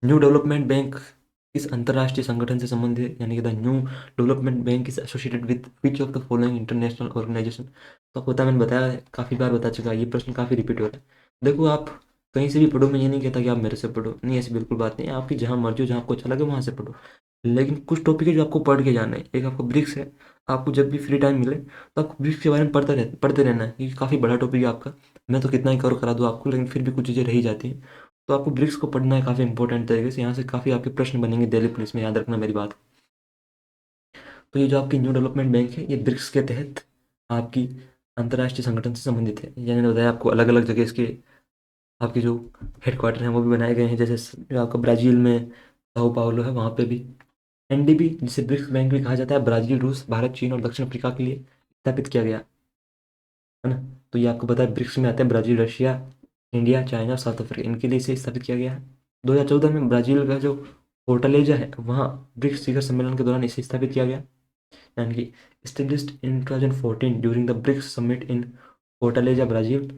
S1: न्यू डेवलपमेंट बैंक इस अंतर्राष्ट्रीय संगठन से संबंधित है, यानी कि the new development bank is associated with which of the following international organisation. तो आपको पता है, मैंने बताया काफ़ी बार बता चुका है, ये प्रश्न काफ़ी रिपीट हो रहा है। देखो आप कहीं से भी पढ़ो, मैं ये नहीं कहता कि आप मेरे से पढ़ो, नहीं ऐसी बिल्कुल बात नहीं है, आपकी जहाँ मर्जी हो, जहाँ आपको अच्छा लगे वहाँ से पढ़ो। लेकिन कुछ टॉपिक है जो आपको पढ़ के जाना है। एक आपको ब्रिक्स है, आपको जब भी फ्री टाइम मिले तो आपको ब्रिक्स के बारे में पढ़ते रहना है, क्योंकि काफ़ी बड़ा टॉपिक है आपका। मैं तो कितना ही कवर करा दूँ आपको, लेकिन फिर भी कुछ चीज़ें रह जाती हैं। तो आपको ब्रिक्स को पढ़ना है काफ़ी इंपॉर्टेंट तरीके से, यहाँ से काफ़ी आपके प्रश्न बनेंगे दिल्ली पुलिस में, याद रखना मेरी बात। तो ये जो आपकी न्यू डेवलपमेंट बैंक है, ये ब्रिक्स के तहत आपकी अंतर्राष्ट्रीय संगठन से संबंधित है। यानी मैंने बताया आपको, अलग अलग जगह इसके आपके जो हेडक्वार्टर हैं वो भी बनाए गए हैं, जैसे जो आपका ब्राज़ील में साओ पाउलो है वहाँ पे भी। एनडीबी, जिसे ब्रिक्स बैंक भी कहा जाता है, ब्राज़ील, रूस, भारत, चीन और दक्षिण अफ्रीका के लिए स्थापित किया गया है ना। तो ये आपको पता है ब्रिक्स में आते हैं Brazil, Russia, India, China, south Africa, इनके लिए इसे स्थापित किया गया है। 2014 में ब्राज़ील का जो फोर्टालेजा है वहाँ ब्रिक्स शिखर सम्मेलन के दौरान इसे स्थापित किया गया, यानी कि established in 2014 during the BRICS summit in Fortaleza, Brazil.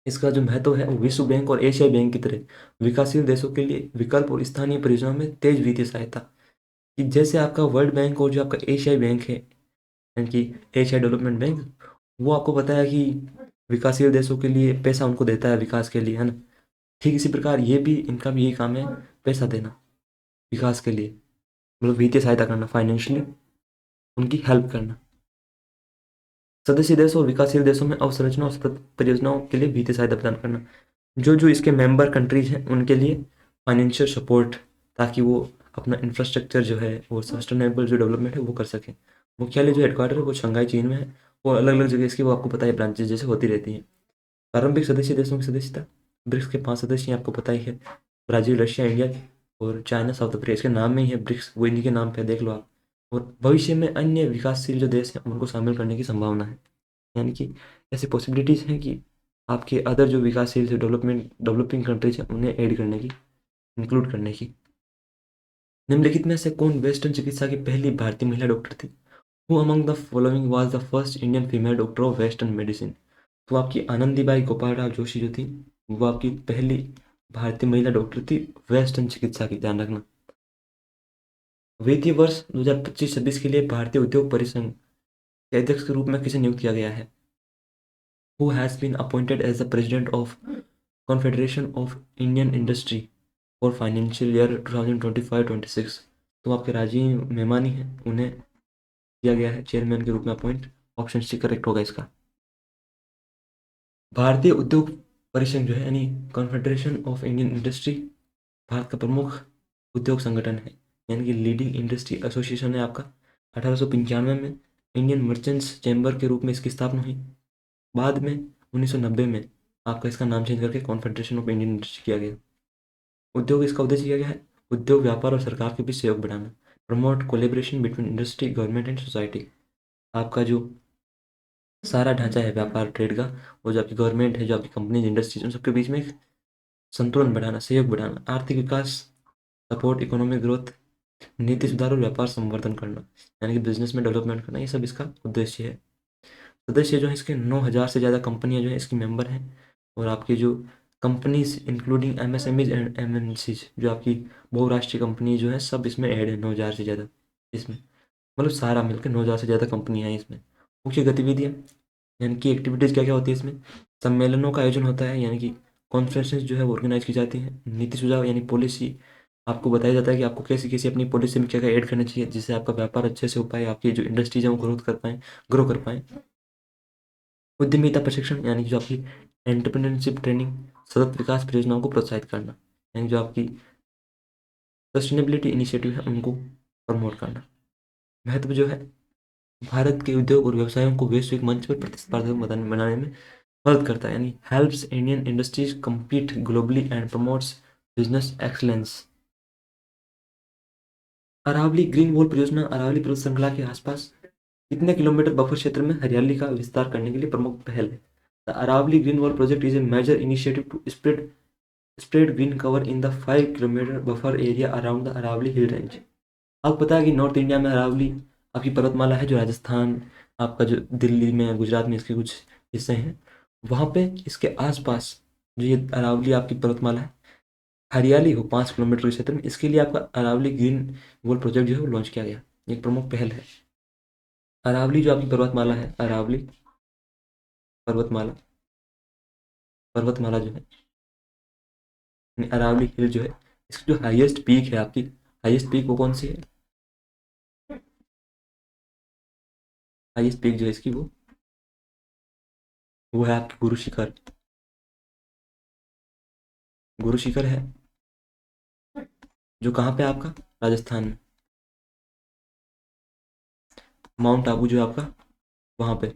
S1: इसका जो महत्व है वो विश्व बैंक और एशियाई बैंक की तरह विकासशील देशों के लिए विकल्प और स्थानीय परियोजनाओं में तेज वित्तीय सहायता, कि जैसे आपका वर्ल्ड बैंक और जो आपका एशियाई बैंक है, यानी कि एशिया डेवलपमेंट बैंक, वो आपको पता है कि विकासशील देशों के लिए पैसा उनको देता है विकास के लिए, है ना। ठीक इसी प्रकार ये भी, इनका भी यही काम है, पैसा देना विकास के लिए, मतलब वित्तीय सहायता करना, फाइनेंशियली उनकी हेल्प करना। सदस्य देशों और विकासशील देशों में अवसंरचना और परियोजनाओं के लिए वित्तीय सहायता प्रदान करना, जो जो इसके मेंबर कंट्रीज हैं उनके लिए फाइनेंशियल सपोर्ट, ताकि वो अपना इंफ्रास्ट्रक्चर जो है वो सस्टेनेबल जो डेवलपमेंट है वो कर सकें। मुख्यालय जो हेडक्वार्टर है वो शंघाई चीन में है, और अलग अलग जगह इसकी वो आपको पता है ब्रांचेज जैसे होती रहती हैं। प्रारंभिक सदस्य देशों की सदस्यता, ब्रिक्स के 5 सदस्य हैं, आपको पता ही है, ब्राज़ील, रशिया, इंडिया और चाइना, साउथ अफ्रीका। इसके नाम में ही है ब्रिक्स, वो इन्हीं के नाम पे देख लो आप। और भविष्य में अन्य विकासशील जो देश हैं उनको शामिल करने की संभावना है, यानी कि ऐसी पॉसिबिलिटीज़ हैं कि आपके अदर जो विकासशील जो डेवलपिंग कंट्रीज हैं उन्हें ऐड करने की, इंक्लूड करने की। निम्नलिखित में से कौन वेस्टर्न चिकित्सा की पहली भारतीय महिला डॉक्टर थी? Who among the following was the first Indian female doctor of western medicine? तो आपकी आनंदीबाई गोपालराव जोशी जो थी, वो आपकी पहली भारतीय महिला डॉक्टर थी वेस्टर्न चिकित्सा की, ध्यान रखना। वित्तीय वर्ष 2025-26 के लिए भारतीय उद्योग परिसंघ के अध्यक्ष के रूप में किसे नियुक्त किया गया है? Who has been appointed as the president of confederation of Indian industry for financial year 2025-26? तो आपके राजीव मेमानी हैं, उन्हें दिया गया है चेयरमैन के रूप में अपॉइंट। ऑप्शन सी करेक्ट होगा इसका। भारतीय उद्योग परिसंघ जो है, यानी confederation of Indian industry, Bharat का प्रमुख उद्योग संगठन है, यानी कि लीडिंग इंडस्ट्री एसोसिएशन है आपका। 1895 में इंडियन मर्चेंट्स चैम्बर के रूप में इसकी स्थापना हुई। बाद में 1990 में आपका इसका नाम चेंज करके कॉन्फेडरेशन ऑफ इंडियन इंडस्ट्री किया गया। उद्योग, इसका उद्देश्य किया गया है उद्योग, व्यापार और सरकार के बीच सहयोग बढ़ाना, promote collaboration between industry, government and society. आपका जो सारा ढांचा है व्यापार ट्रेड का, वो जो आपकी गवर्नमेंट है, जो आपकी कंपनीज, इंडस्ट्रीज, उन सबके बीच में एक संतुलन बढ़ाना, सहयोग बढ़ाना, आर्थिक विकास, सपोर्ट इकोनॉमिक ग्रोथ, नीति सुधार और व्यापार संवर्धन करना, यानी कि बिजनेस में डेवलपमेंट करना, ये सब इसका उद्देश्य है। सदस्य जो है इसके 9,000 से ज़्यादा कंपनियां जो है इसकी मेंबर हैं, और आपकी जो companies including MSMEs and MNCs, जो आपकी बहुराष्ट्रीय कंपनी जो है सब इसमें ऐड है, 9,000 से ज़्यादा इसमें, मतलब सारा मिलकर 9,000 से ज़्यादा कंपनियां हैं इसमें। मुख्य गतिविधियाँ, यानी कि एक्टिविटीज़ क्या क्या होती है इसमें? सम्मेलनों का आयोजन होता है, यानी कि कॉन्फ्रेंसेस जो है वो ऑर्गेनाइज की जाती हैं। नीति सुझाव, यानी पॉलिसी आपको बताया जाता है कि आपको कैसी कैसी अपनी पॉलिसी में क्या क्या ऐड करना चाहिए, जिससे आपका व्यापार अच्छे से हो पाए, आपकी जो इंडस्ट्रीज है वो ग्रो कर पाएँ। उद्यमिता प्रशिक्षण, यानी कि जो आपकी एंटरप्रेन्योरशिप ट्रेनिंग, सतत विकास परियोजनाओं को प्रोत्साहित करना, यानी जो आपकी सस्टेनेबिलिटी इनिशिएटिव है उनको प्रमोट करना। महत्व जो है भारत के उद्योग और व्यवसायों को वैश्विक मंच पर प्रतिस्पर्धात्मक बनाने में मदद करता है, यानी helps Indian industries compete globally and promotes business excellence. Aravalli green wall परियोजना अरावली पर्वत श्रृंखला के आसपास कितने किलोमीटर बफर क्षेत्र में हरियाली का विस्तार करने के लिए प्रमुख पहल है। The Aravalli green wall project is a major initiative to spread green cover in the 5 kilometre buffer area around the Aravalli hill range. आपको पता है कि नॉर्थ इंडिया में अरावली आपकी पर्वतमाला है, जो राजस्थान, आपका जो दिल्ली में, गुजरात में इसके कुछ हिस्से हैं, वहाँ पे इसके आसपास जो ये अरावली आपकी पर्वतमाला है, हरियाली हो 5 किलोमीटर के क्षेत्र में, इसके लिए आपका अरावली ग्रीन वॉल प्रोजेक्ट जो है वो लॉन्च किया गया। एक प्रमुख पहल है। अरावली जो आपकी पर्वतमाला है, अरावली पर्वतमाला, पर्वतमाला जो है, यानी अरावली हिल जो है, इसकी जो हाईएस्ट पीक है आपकी, हाईएस्ट पीक वो कौन सी है? हाईएस्ट पीक जो है इसकी वो है आपकी गुरु शिखर। गुरु शिखर है जो कहाँ पे है आपका? राजस्थान में। माउंट आबू जो है आपका वहाँ पे।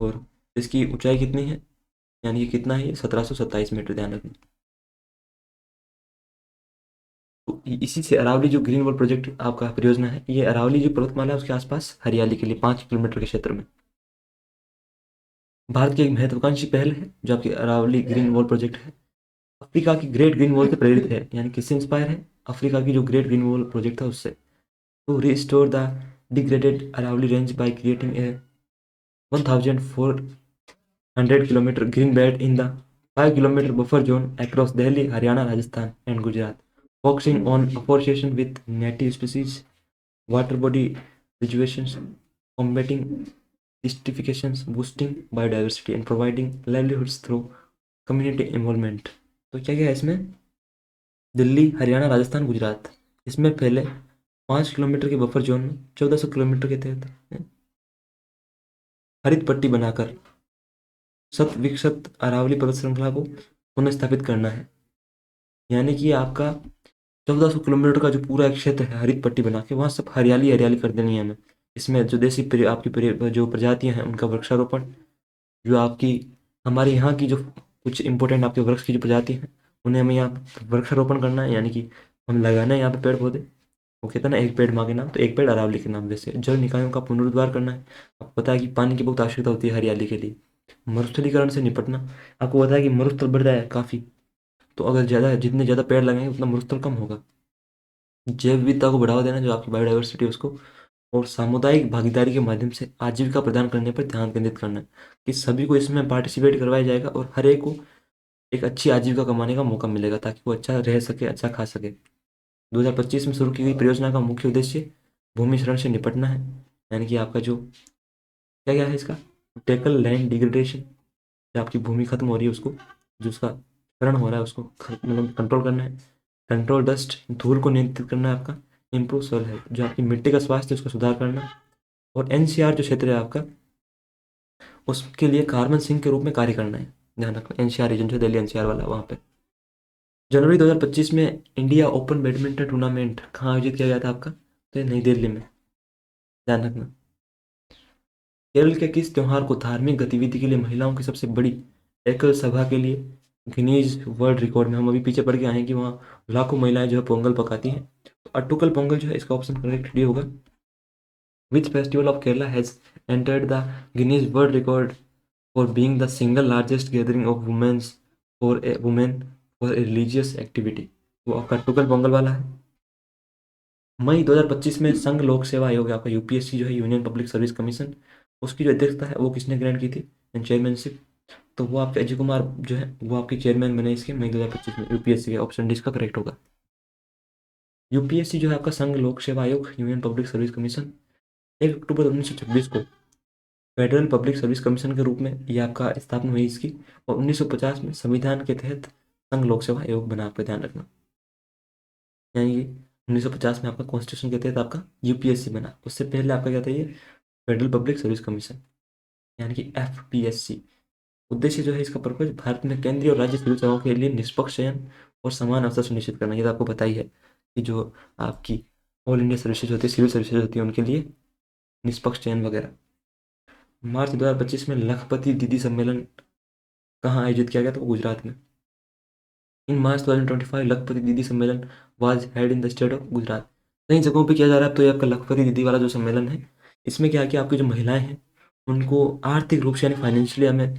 S1: और इसकी ऊंचाई कितनी है, यानी ये कितना है? 1727 मीटर, ध्यान रखना। तो इसी से अरावली जो ग्रीन वर्ल्ड प्रोजेक्ट आपका परियोजना है, ये अरावली जो पर्वतमाला है उसके आसपास हरियाली के लिए 5 किलोमीटर के क्षेत्र में भारत की एक महत्वाकांक्षी पहल है, जो आपकी अरावली ग्रीन वॉल प्रोजेक्ट है। अफ्रीका की ग्रेट ग्रीन वॉल से प्रेरित है, यानी किससे इंस्पायर है? अफ्रीका की जो ग्रेट ग्रीन वॉल प्रोजेक्ट था उससे। To restore the degraded Aravalli range by creating a 1400 kilometre green belt in the 5 kilometre buffer zone across Delhi, Haryana, Rajasthan and Gujarat, focusing on afforestation with native species, water body reservations, combating desertifications, boosting biodiversity and providing livelihoods through community involvement। तो क्या क्या है इसमें? दिल्ली, हरियाणा, राजस्थान, गुजरात, इसमें पहले 5 kilometre के buffer zone में 1400 kilometre के तहत हरित पट्टी बनाकर शत विकसित अरावली पर्वत श्रृंखला को पुनः स्थापित करना है। यानी कि आपका 1400 किलोमीटर का जो पूरा एक क्षेत्र है, हरित पट्टी बना के वहाँ सब हरियाली हरियाली कर देनी है हमें। इसमें जो देसी आपकी जो प्रजातियां हैं उनका वृक्षारोपण, जो आपकी हमारे यहाँ की जो कुछ इंपॉर्टेंट आपके वृक्ष की जो प्रजाति हैं उन्हें हमें यहाँ वृक्षारोपण करना है, यानी कि हम लगाना है यहाँ पे पेड़ पौधे। वो कहता है ना, एक पेड़ माँ के नाम, तो एक पेड़ अरावली के नाम। जैसे जल निकायों का पुनरुद्धार करना है। आपको पता है कि पानी की बहुत आवश्यकता होती है हरियाली के लिए। मरुस्थलीकरण से निपटना। आपको पता है कि मरुस्थल बढ़ रहा है काफ़ी, तो अगर जितने ज़्यादा पेड़ लगाएंगे उतना मरुस्थल कम होगा। जैव विविधता को बढ़ावा देना, जो आपकी बायोडाइवर्सिटी है उसको, और सामुदायिक भागीदारी के माध्यम से आजीविका प्रदान करने पर ध्यान केंद्रित करना है कि सभी को इसमें पार्टिसिपेट करवाया जाएगा और हर एक को एक अच्छी आजीविका कमाने का मौका मिलेगा, ताकि वो अच्छा रह सके, अच्छा खा सके। 2025 में शुरू की गई परियोजना का मुख्य उद्देश्य भूमि क्षरण से निपटना है, यानी कि आपका जो क्या क्या है इसका, टेकल लैंड डिग्रेडेशन, जो आपकी भूमि खत्म हो रही है उसको, जो उसका क्षरण हो रहा है उसको मतलब कंट्रोल करना है। कंट्रोल डस्ट, धूल को नियंत्रित करना है आपका। इम्प्रूव सॉइल हेल्थ, जो आपकी मिट्टी का स्वास्थ्य है उसका सुधार करना। और एनसीआर जो क्षेत्र है आपका, उसके लिए कार्बन सिंक के रूप में कार्य करना है। ध्यान रखना, एनसीआर रीजन जो दिल्ली एनसीआर वाला वहाँ पे। जनवरी 2025 में इंडिया ओपन बैडमिंटन टूर्नामेंट कहाँ आयोजित किया गया था आपका? तो ये नई दिल्ली में। ध्यान रखना। केरल के किस त्योहार को धार्मिक गतिविधि के लिए महिलाओं की सबसे बड़ी एकल सभा के लिए गिनीज वर्ल्ड रिकॉर्ड में, हम अभी पीछे पढ़ के आए हैं कि वहाँ लाखों महिलाएं जो है पोंगल पकाती हैं। तो अट्टुकल पोंगल जो है, इसका ऑप्शन करेक्ट डी होगा। Which festival of Kerala has entered the Guinness world record for being the single largest gathering of womens for a religious activity? वो आपका अट्टुकल पोंगल वाला है। मई 2025 में संघ लोक सेवा आयोग, आपका यूपीएससी जो है, यूनियन पब्लिक सर्विस कमीशन, उसकी जो अध्यक्षता है वो किसने ग्रहण की थी, चेयरमैनशिप? तो वो आपके अजय कुमार जो है वो आपके चेयरमैन बने इसके मई 2025 में, यूपीएससी के। ऑप्शन डी इसका करेक्ट होगा। यूपीएससी जो है आपका संघ लोक सेवा आयोग, यूनियन पब्लिक सर्विस कमीशन, 1 अक्टूबर 1926 को फेडरल पब्लिक सर्विस कमीशन के रूप में ये आपका स्थापना हुई इसकी। और 1950 में संविधान के तहत संघ लोक सेवा आयोग बना, आपका ध्यान रखना। यानी कि 1950 में आपका कॉन्स्टिट्यूशन के तहत आपका यूपीएससी बना। उससे पहले आपका क्या था? ये फेडरल पब्लिक सर्विस कमीशन, यानी कि एफपीएससी। उद्देश्य जो है इसका पर्पज भारत में केंद्रीय और राज्य सिविल सेवाओं के लिए निष्पक्ष चयन और समान अवसर सुनिश्चित करना। ये तो आपको पता ही है कि जो आपकी ऑल इंडिया सर्विसेज होती है, सिविल सर्विसेज होती है, उनके लिए निष्पक्ष चयन वगैरह। मार्च 2025 में लखपति दीदी सम्मेलन कहाँ आयोजित किया गया? तो गुजरात में। इन मार्च 2025 लखपति दीदी सम्मेलन was held in the state of Gujarat. कई जगहों पे किया जा रहा है। तो ये आपका लखपति दीदी वाला जो सम्मेलन है, इसमें क्या है कि आपकी जो महिलाएं हैं उनको आर्थिक रूप से यानी फाइनेंशियली हमें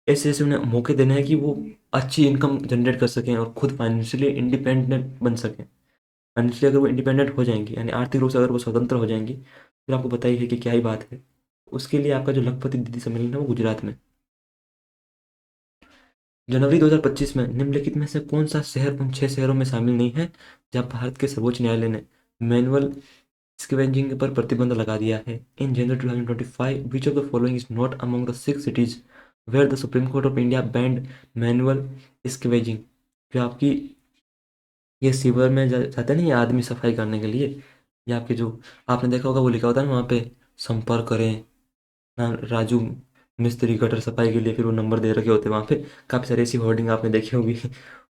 S1: ऐसे ऐसे उन्हें मौके देने हैं कि वो अच्छी इनकम जनरेट कर सकें और खुद फाइनेंशियली इंडिपेंडेंट बन सकें। फाइनेंशियली अगर वो इंडिपेंडेंट हो जाएंगी यानी आर्थिक रूप से अगर वो स्वतंत्र हो जाएंगी, फिर आपको पता ही है कि क्या ही बात है। उसके लिए आपका जो लखपति दीदी सम्मेलन है वो गुजरात में। जनवरी 2025 में निम्नलिखित में से कौन सा शहर उन 6 शहरों में शामिल नहीं है जहां भारत के सर्वोच्च न्यायालय ने मैनुअल स्कैवेंजिंग पर प्रतिबंध लगा दिया है? In January 2025 which of the following is not among the 6 cities where the Supreme Court of India banned manual scavenging? जो आपकी ये सीवर में जाते हैं ना ये आदमी सफाई करने के लिए, या आपके जो आपने देखा होगा वो लिखा होता है ना वहाँ पे, संपर्क करें ना राजू मिस्त्री गटर सफाई के लिए, फिर वो नंबर दे रखे होते हैं वहाँ पे। काफ़ी सारी ऐसी होर्डिंग आपने देखी होगी।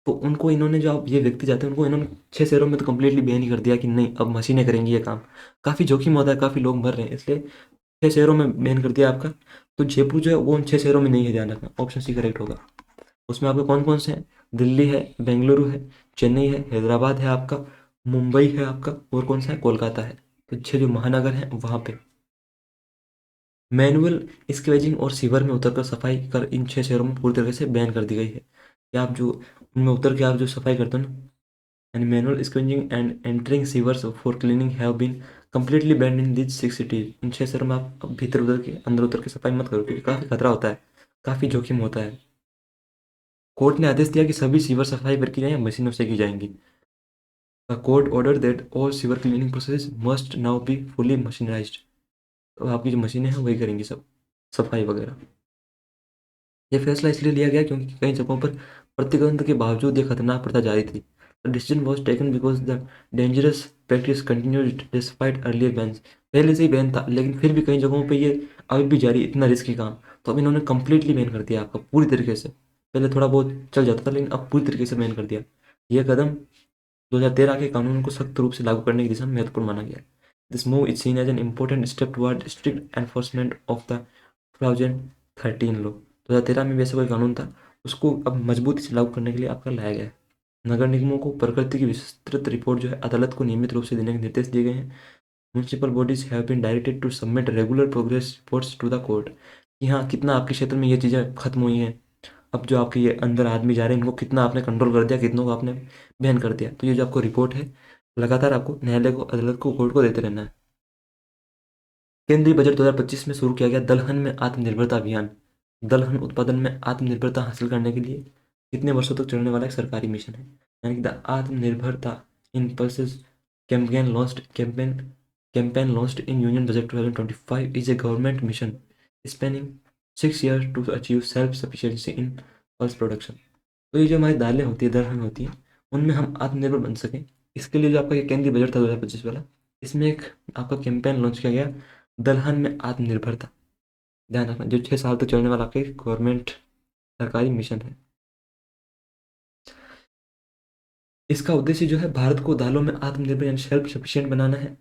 S1: तो उनको इन्होंने जो आप ये व्यक्ति जाते हैं उनको इन्होंने 6 शहरों में तो कम्प्लीटली बैन ही कर दिया कि नहीं अब मशीनें करेंगी ये काम। काफ़ी जोखिम होता है, काफ़ी लोग मर रहे हैं, इसलिए 6 शहरों में बैन कर दिया आपका। तो जयपुर जो है वो उन 6 शहरों में नहीं है, ध्यान रखना, ऑप्शन सी करेक्ट होगा। उसमें आपके कौन कौन से हैं? दिल्ली है, बेंगलुरु है, चेन्नई है, हैदराबाद है आपका, मुंबई है आपका, और कौन सा है? कोलकाता है। तो 6 जो महानगर हैं वहाँ पे मैनुअल स्क्वेजिंग और सीवर में उतरकर सफाई कर इन 6 शहरों में पूरी तरीके से बैन कर दी गई है कि आप जो उनमें उतर के आप जो सफाई करते हो ना, यानी manual scavenging and entering sewers for cleaning have been completely banned in this 6 cities. इन 6 शहरों में आप भीतर उतर के अंदर उतर के सफाई मत करो क्योंकि काफ़ी खतरा होता है, काफ़ी जोखिम होता है। कोर्ट ने आदेश दिया कि सभी सीवर सफाई प्रक्रियाएं मशीनों से की जाएंगी। The court order that all sewer cleaning process must now be fully mechanised. तो आपकी जो मशीनें हैं वही करेंगी सब सफाई वगैरह। यह फैसला इसलिए लिया गया क्योंकि कई जगहों पर प्रतिबंध के बावजूद यह खतरनाक प्रथा जारी थी। The decision was taken because the dangerous practice continued despite earlier bans. पहले से ही बैन था लेकिन फिर भी कई जगहों पे ये अभी भी जारी, इतना रिस्की काम। तो अब इन्होंने कंप्लीटली बैन कर दिया आपका पूरी तरीके से। पहले थोड़ा बहुत चल जाता था लेकिन अब पूरी तरीके से बैन कर दिया। यह कदम 2013 के कानून को सख्त रूप से लागू करने की दिशा में महत्वपूर्ण माना गया। This move is seen as an important step toward strict enforcement of the 2013 law. 2013 में भी ऐसा कोई कानून था, उसको अब मजबूती से लागू करने के लिए आपका लाया गया है। नगर निगमों को प्रकृति की विस्तृत रिपोर्ट जो है अदालत को नियमित रूप से देने के निर्देश दिए गए हैं। Municipal bodies have been directed to submit regular progress reports to the court कि हाँ कितना आपके क्षेत्र में ये चीज़ें खत्म हुई हैं। अब जो आपके ये अंदर आदमी जा रहे हैं इनको कितना आपने कंट्रोल कर दिया, कितनों को आपने बैन कर दिया। तो ये जो आपको रिपोर्ट है लगातार आपको न्यायालय को, अदालत को, कोर्ट को देते रहना है। केंद्रीय बजट 2025 में शुरू किया गया दलहन में आत्मनिर्भरता अभियान। दलहन उत्पादन में आत्मनिर्भरता हासिल करने के लिए कितने वर्षों तक चलने वाला एक सरकारी मिशन है? यानी कि द आत्मनिर्भरता इन pulses campaign launched in Union Budget 2025 is a government mission spanning 6 years to achieve self-sufficiency in pulse production। तो ये जो हमारी दालें होती है, दलहन होती है, उनमें हम आत्मनिर्भर बन सकें, इसके लिए जो आपका ये केंद्रीय बजट था 2025 वाला, इसमें एक आपका कैंपेन लॉन्च किया गया, दलहन में आत्मनिर्भरता। ध्यान रखना जो 6 साल तक चलने वाला आपके गवर्नमेंट सरकारी मिशन है। इसका उद्देश्य जो है भारत को दालों में आत्मनिर्भर यानी सेल्फ सफिशिएंट बनाना है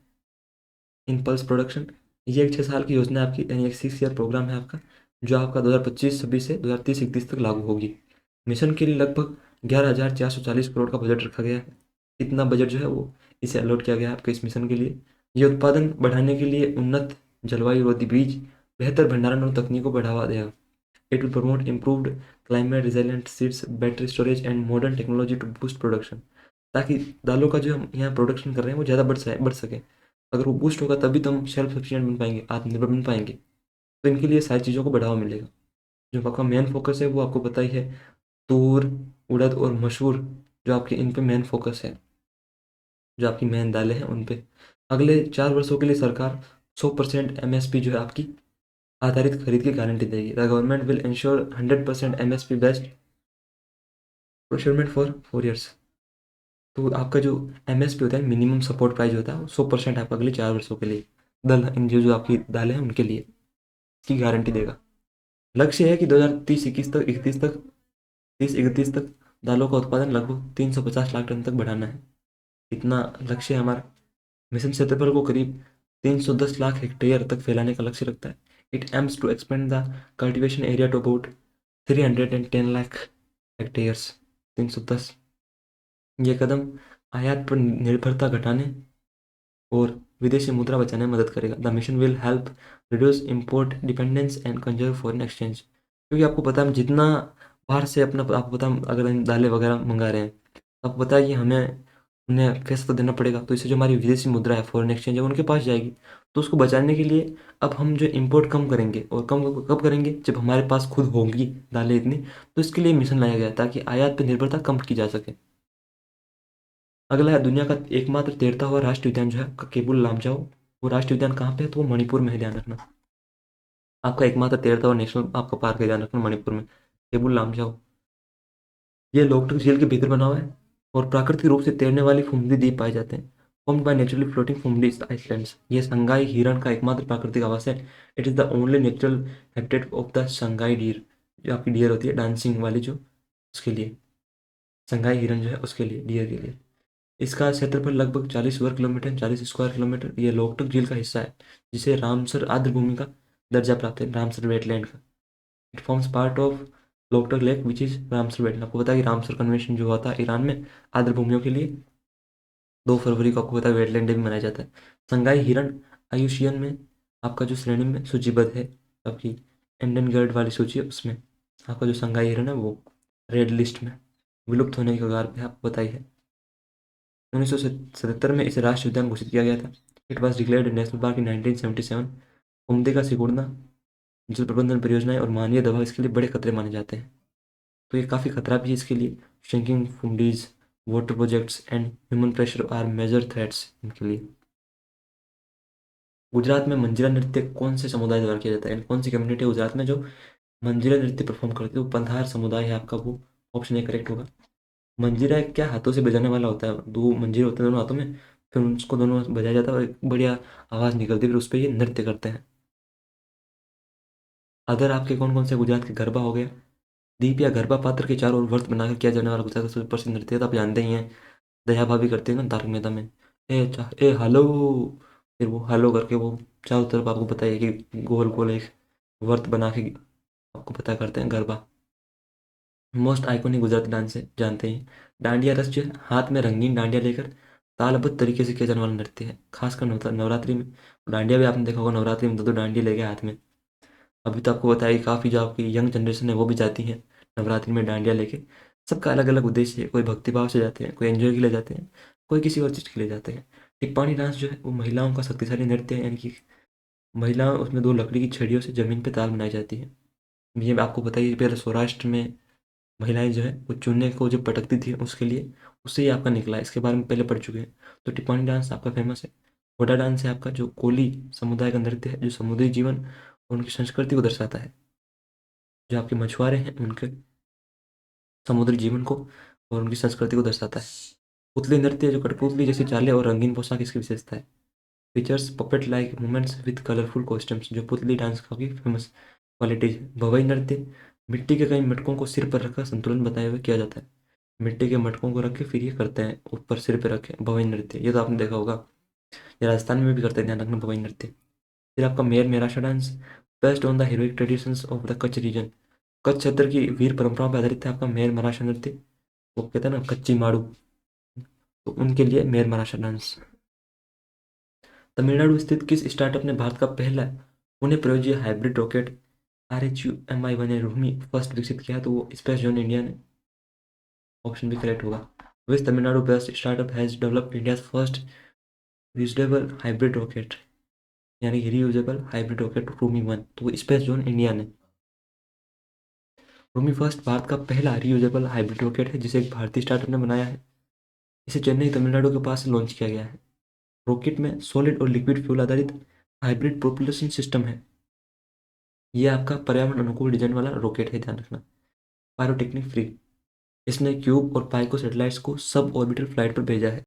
S1: इन पल्स प्रोडक्शन। ये एक 6 साल की योजना है आपकी, यानी एक 6 ईयर प्रोग्राम है आपका, जो आपका 2025-26 से 2030-31 तक लागू होगी। मिशन के लिए लगभग 11,440 करोड़ का बजट रखा गया है। इतना बजट जो है वो इसे अलॉट किया गया है आपके इस मिशन के लिए। ये उत्पादन बढ़ाने के लिए उन्नत जलवायु रोधी बीज, बेहतर भंडारण और तकनीकों को बढ़ावा देगा। It will promote improved climate resilient seeds, battery storage and modern technology to boost production. ताकि दालों का जो हम यहाँ प्रोडक्शन कर रहे हैं वो ज़्यादा बढ़ सके। अगर वो बूस्ट होगा तभी तो हम सेल्फ सफिशिएंट बन पाएंगे, आत्मनिर्भर बन पाएंगे। तो इनके लिए सारी चीज़ों को बढ़ावा मिलेगा। जो आपका मेन फोकस है वो आपको पता ही है, तूर, उड़द और मसूर, जो आपके इन पे मेन फोकस है, जो आपकी मेन दालें हैं उन पे। अगले 4 वर्षों के लिए सरकार 100% MSP जो है आपकी आधारित खरीद की गारंटी देगी। The government will ensure 100% MSP based procurement for 4 years. तो आपका जो MSP होता है, मिनिमम सपोर्ट प्राइस होता है, वो 100% आपका अगले 4 वर्षों के लिए दल इन जो जो आपकी दालें हैं उनके लिए की गारंटी देगा। लक्ष्य है कि 2030-31 तक दालों का उत्पादन लगभग 350 लाख टन तक बढ़ाना है। इतना लक्ष्य है हमारा। मिशन क्षेत्रफल को करीब 310 लाख हेक्टेयर तक फैलाने का लक्ष्य रखता है। It aims to expand the cultivation area to about 310 lakh hectares. 310। ये कदम आयात पर निर्भरता घटाने और विदेशी मुद्रा बचाने में मदद करेगा। The mission will help reduce import dependence and conserve foreign exchange. क्योंकि आपको पता है हम जितना बाहर से अपना, आपको पता है अगर हम दालें वगैरह मंगा रहे हैं, तो आपको पता है कि हमें उन्हें पैसा तो देना पड़ेगा, तो इससे जो हमारी विदेशी मुद्रा है, फॉरेन एक्सचेंज है, उनके पास जाएगी। तो उसको बचाने के लिए अब हम जो इम्पोर्ट कम करेंगे, और कम कब करेंगे, जब हमारे पास खुद होंगी दालें इतनी। तो इसके लिए मिशन लाया गया ताकि आयात पर निर्भरता कम की जा सके। अगला है दुनिया का एकमात्र तैरता हुआ राष्ट्रीय उद्यान जो है केबुल लामजाओ। वो राष्ट्रीय उद्यान कहाँ पे है, तो वो मणिपुर में है, ध्यान रखना। आपका एकमात्र तैरता हुआ नेशनल आपका पार्क है, ध्यान रखना, मणिपुर में, केबुल लामजाओ। ये लोकटक झील के भीतर बना हुआ है और प्राकृतिक रूप से तैरने वाली फुमदी द्वीप पाए जाते हैं। Formed by naturally floating phumdi islands. ये संगाई हिरण का एकमात्र प्राकृतिक आवास है। It is the only natural habitat of the Sangai deer. जो आपकी डियर होती है डांसिंग वाली, जो उसके लिए संगाई हिरण जो है उसके लिए, डियर के लिए। इसका क्षेत्रफल लगभग 40 वर्ग किलोमीटर, 40 स्क्वायर किलोमीटर। ये लोकटक झील का हिस्सा है जिसे रामसर आर्द्र भूमि का दर्जा प्राप्त है, रामसर वेटलैंड का। It forms part of Loktak lake which is Ramsar wetland. आपको पता है कि रामसर कन्वेंशन जो हुआ था ईरान में आर्द्र भूमियों के लिए, 2 फरवरी को, आपको पता है वेटलैंड डे भी मनाया जाता है। संगाई हिरण आयुशियन में आपका जो श्रेणी में सूचीबद्ध है, आपकी एंडेंजर्ड वाली सूची है उसमें आपका जो संगाई हिरण है वो रेड लिस्ट में विलुप्त होने के कगार पे, आपको पता ही है। 1977 में इसे राष्ट्रीय उद्यान घोषित किया गया था। It was declared national park इन 1977। उम्दे का सिकुड़ना, जल प्रबंधन परियोजनाएं और मानवीय दबाव इसके लिए बड़े खतरे माने जाते हैं। तो ये काफ़ी खतरा भी है इसके लिए। Shrinking phumdis, water projects and human pressure are major threats इनके लिए। गुजरात में मंजीरा नृत्य कौन से समुदाय द्वारा किया जाता है, यानी कौन सी कम्युनिटी है गुजरात में जो मंजीरा नृत्य परफॉर्म करती है, वो पंधार समुदाय है आपका, वो ऑप्शन ए करेक्ट होगा। मंजीरा एक क्या हाथों से बजाने वाला होता है, दो मंजीरे होते हैं दोनों हाथों में, फिर उसको दोनों बजाया जाता है और एक बढ़िया आवाज़ निकलती है, फिर उस पर ये नृत्य करते हैं। अदर आपके कौन कौन से गुजरात के गरबा हो गया। दीप या गरबा पात्र के चारों ओर व्रत बनाकर किया जाने वाला गुजरात का सबसे प्रसिद्ध नृत्य है, तो आप जानते ही हैं, दया भाभी करते हैं ना तारक मेहता में, ए हेलो, फिर वो हेलो करके वो चारों तरफ, आपको पता है कि गोल गोल एक वर्त बना के आपको पता करते हैं garba. Most iconic Gujarati dance है, जानते हैं, डांडिया रस जो है, हाथ में रंगीन डांडिया लेकर तालबद्ध तरीके से किया जाने वाला नृत्य है, खासकर नवरात्रि में। डांडिया भी आपने देखा होगा, नवरात्रि में दो दो डांडिया लेके हाथ में। अभी तो आपको बताया कि काफ़ी जो आपकी यंग जनरेशन है वो भी जाती है नवरात्रि में डांडिया लेके। सबका अलग अलग उद्देश्य है, कोई भक्तिभाव से जाते हैं, कोई एंजॉय के लिए जाते हैं, कोई किसी और चीज़ के लिए जाते हैं। टिप्पाणी डांस जो है वो महिलाओं का शक्तिशाली नृत्य है, यानी कि महिला उसमें दो लकड़ी की छड़ियों से जमीन पे ताल बनाई जाती है। ये आपको पता ही है, पहले सौराष्ट्र में महिलाएं जो है वो चूने को जब पटकती थी उसके लिए, उससे ही आपका निकला है, इसके बारे में पहले पढ़ चुके हैं। तो टिप्पाणी डांस आपका फेमस है। घोड़ा डांस है आपका, जो कोली समुदाय का नृत्य है, जो समुद्री जीवन और उनकी संस्कृति को दर्शाता है। जो आपके मछुआरे हैं उनके समुद्री जीवन को और उनकी संस्कृति को दर्शाता है। पुतली नृत्य, जो कठपुतली जैसी चालें और रंगीन पोशाक इसकी विशेषता है। Features puppet like movements with colourful costumes, जो पुतली डांस का भी फेमस क्वालिटी है। भवई नृत्य, मिट्टी के कई मटकों को सिर पर रखकर संतुलन बताए हुए किया जाता है। मिट्टी के मटकों को रख के फिर ये करते हैं, ऊपर सिर पे रखे, भवई नृत्य, ये तो आपने देखा होगा। ये राजस्थान में भी करते हैं, ध्यान रखना, भवई नृत्य। फिर आपका मेर मेराशा dance, based on the heroic traditions of the Kutch region. Kutch क्षेत्र की वीर परंपराओं पर आधारित है आपका मेर मराशा नृत्य। वो कहते हैं ना कच्ची माड़ू, तो उनके लिए मेर मराशा डांस। तमिलनाडु स्थित किस स्टार्टअप ने भारत का पहला पुनः प्रयोज्य hybrid rocket RHUMI-1 Rumi first विकसित किया, तो वो स्पेस जोन इंडिया ने, ऑप्शन भी करेक्ट होगा। Which Tamil Nadu based startup has developed India's first reusable hybrid rocket, यानी रियूजेबल हाइब्रिड रॉकेट रूमी 1, तो वो स्पेस जोन इंडिया ने। रूमी फर्स्ट भारत का पहला रियूजेबल हाइब्रिड रॉकेट है जिसे एक भारतीय स्टार्टअप ने बनाया है। इसे चेन्नई तमिलनाडु के पास लॉन्च किया गया है। रॉकेट में सॉलिड और लिक्विड फ्यूल आधारित हाइब्रिड प्रोपल्शन सिस्टम है। यह आपका पर्यावरण अनुकूल डिजाइन वाला रॉकेट है, ध्यान रखना, पायरोटेक्निक फ्री। इसने क्यूब और पाइको सैटेलाइट्स को सब ऑर्बिटल फ्लाइट पर भेजा है।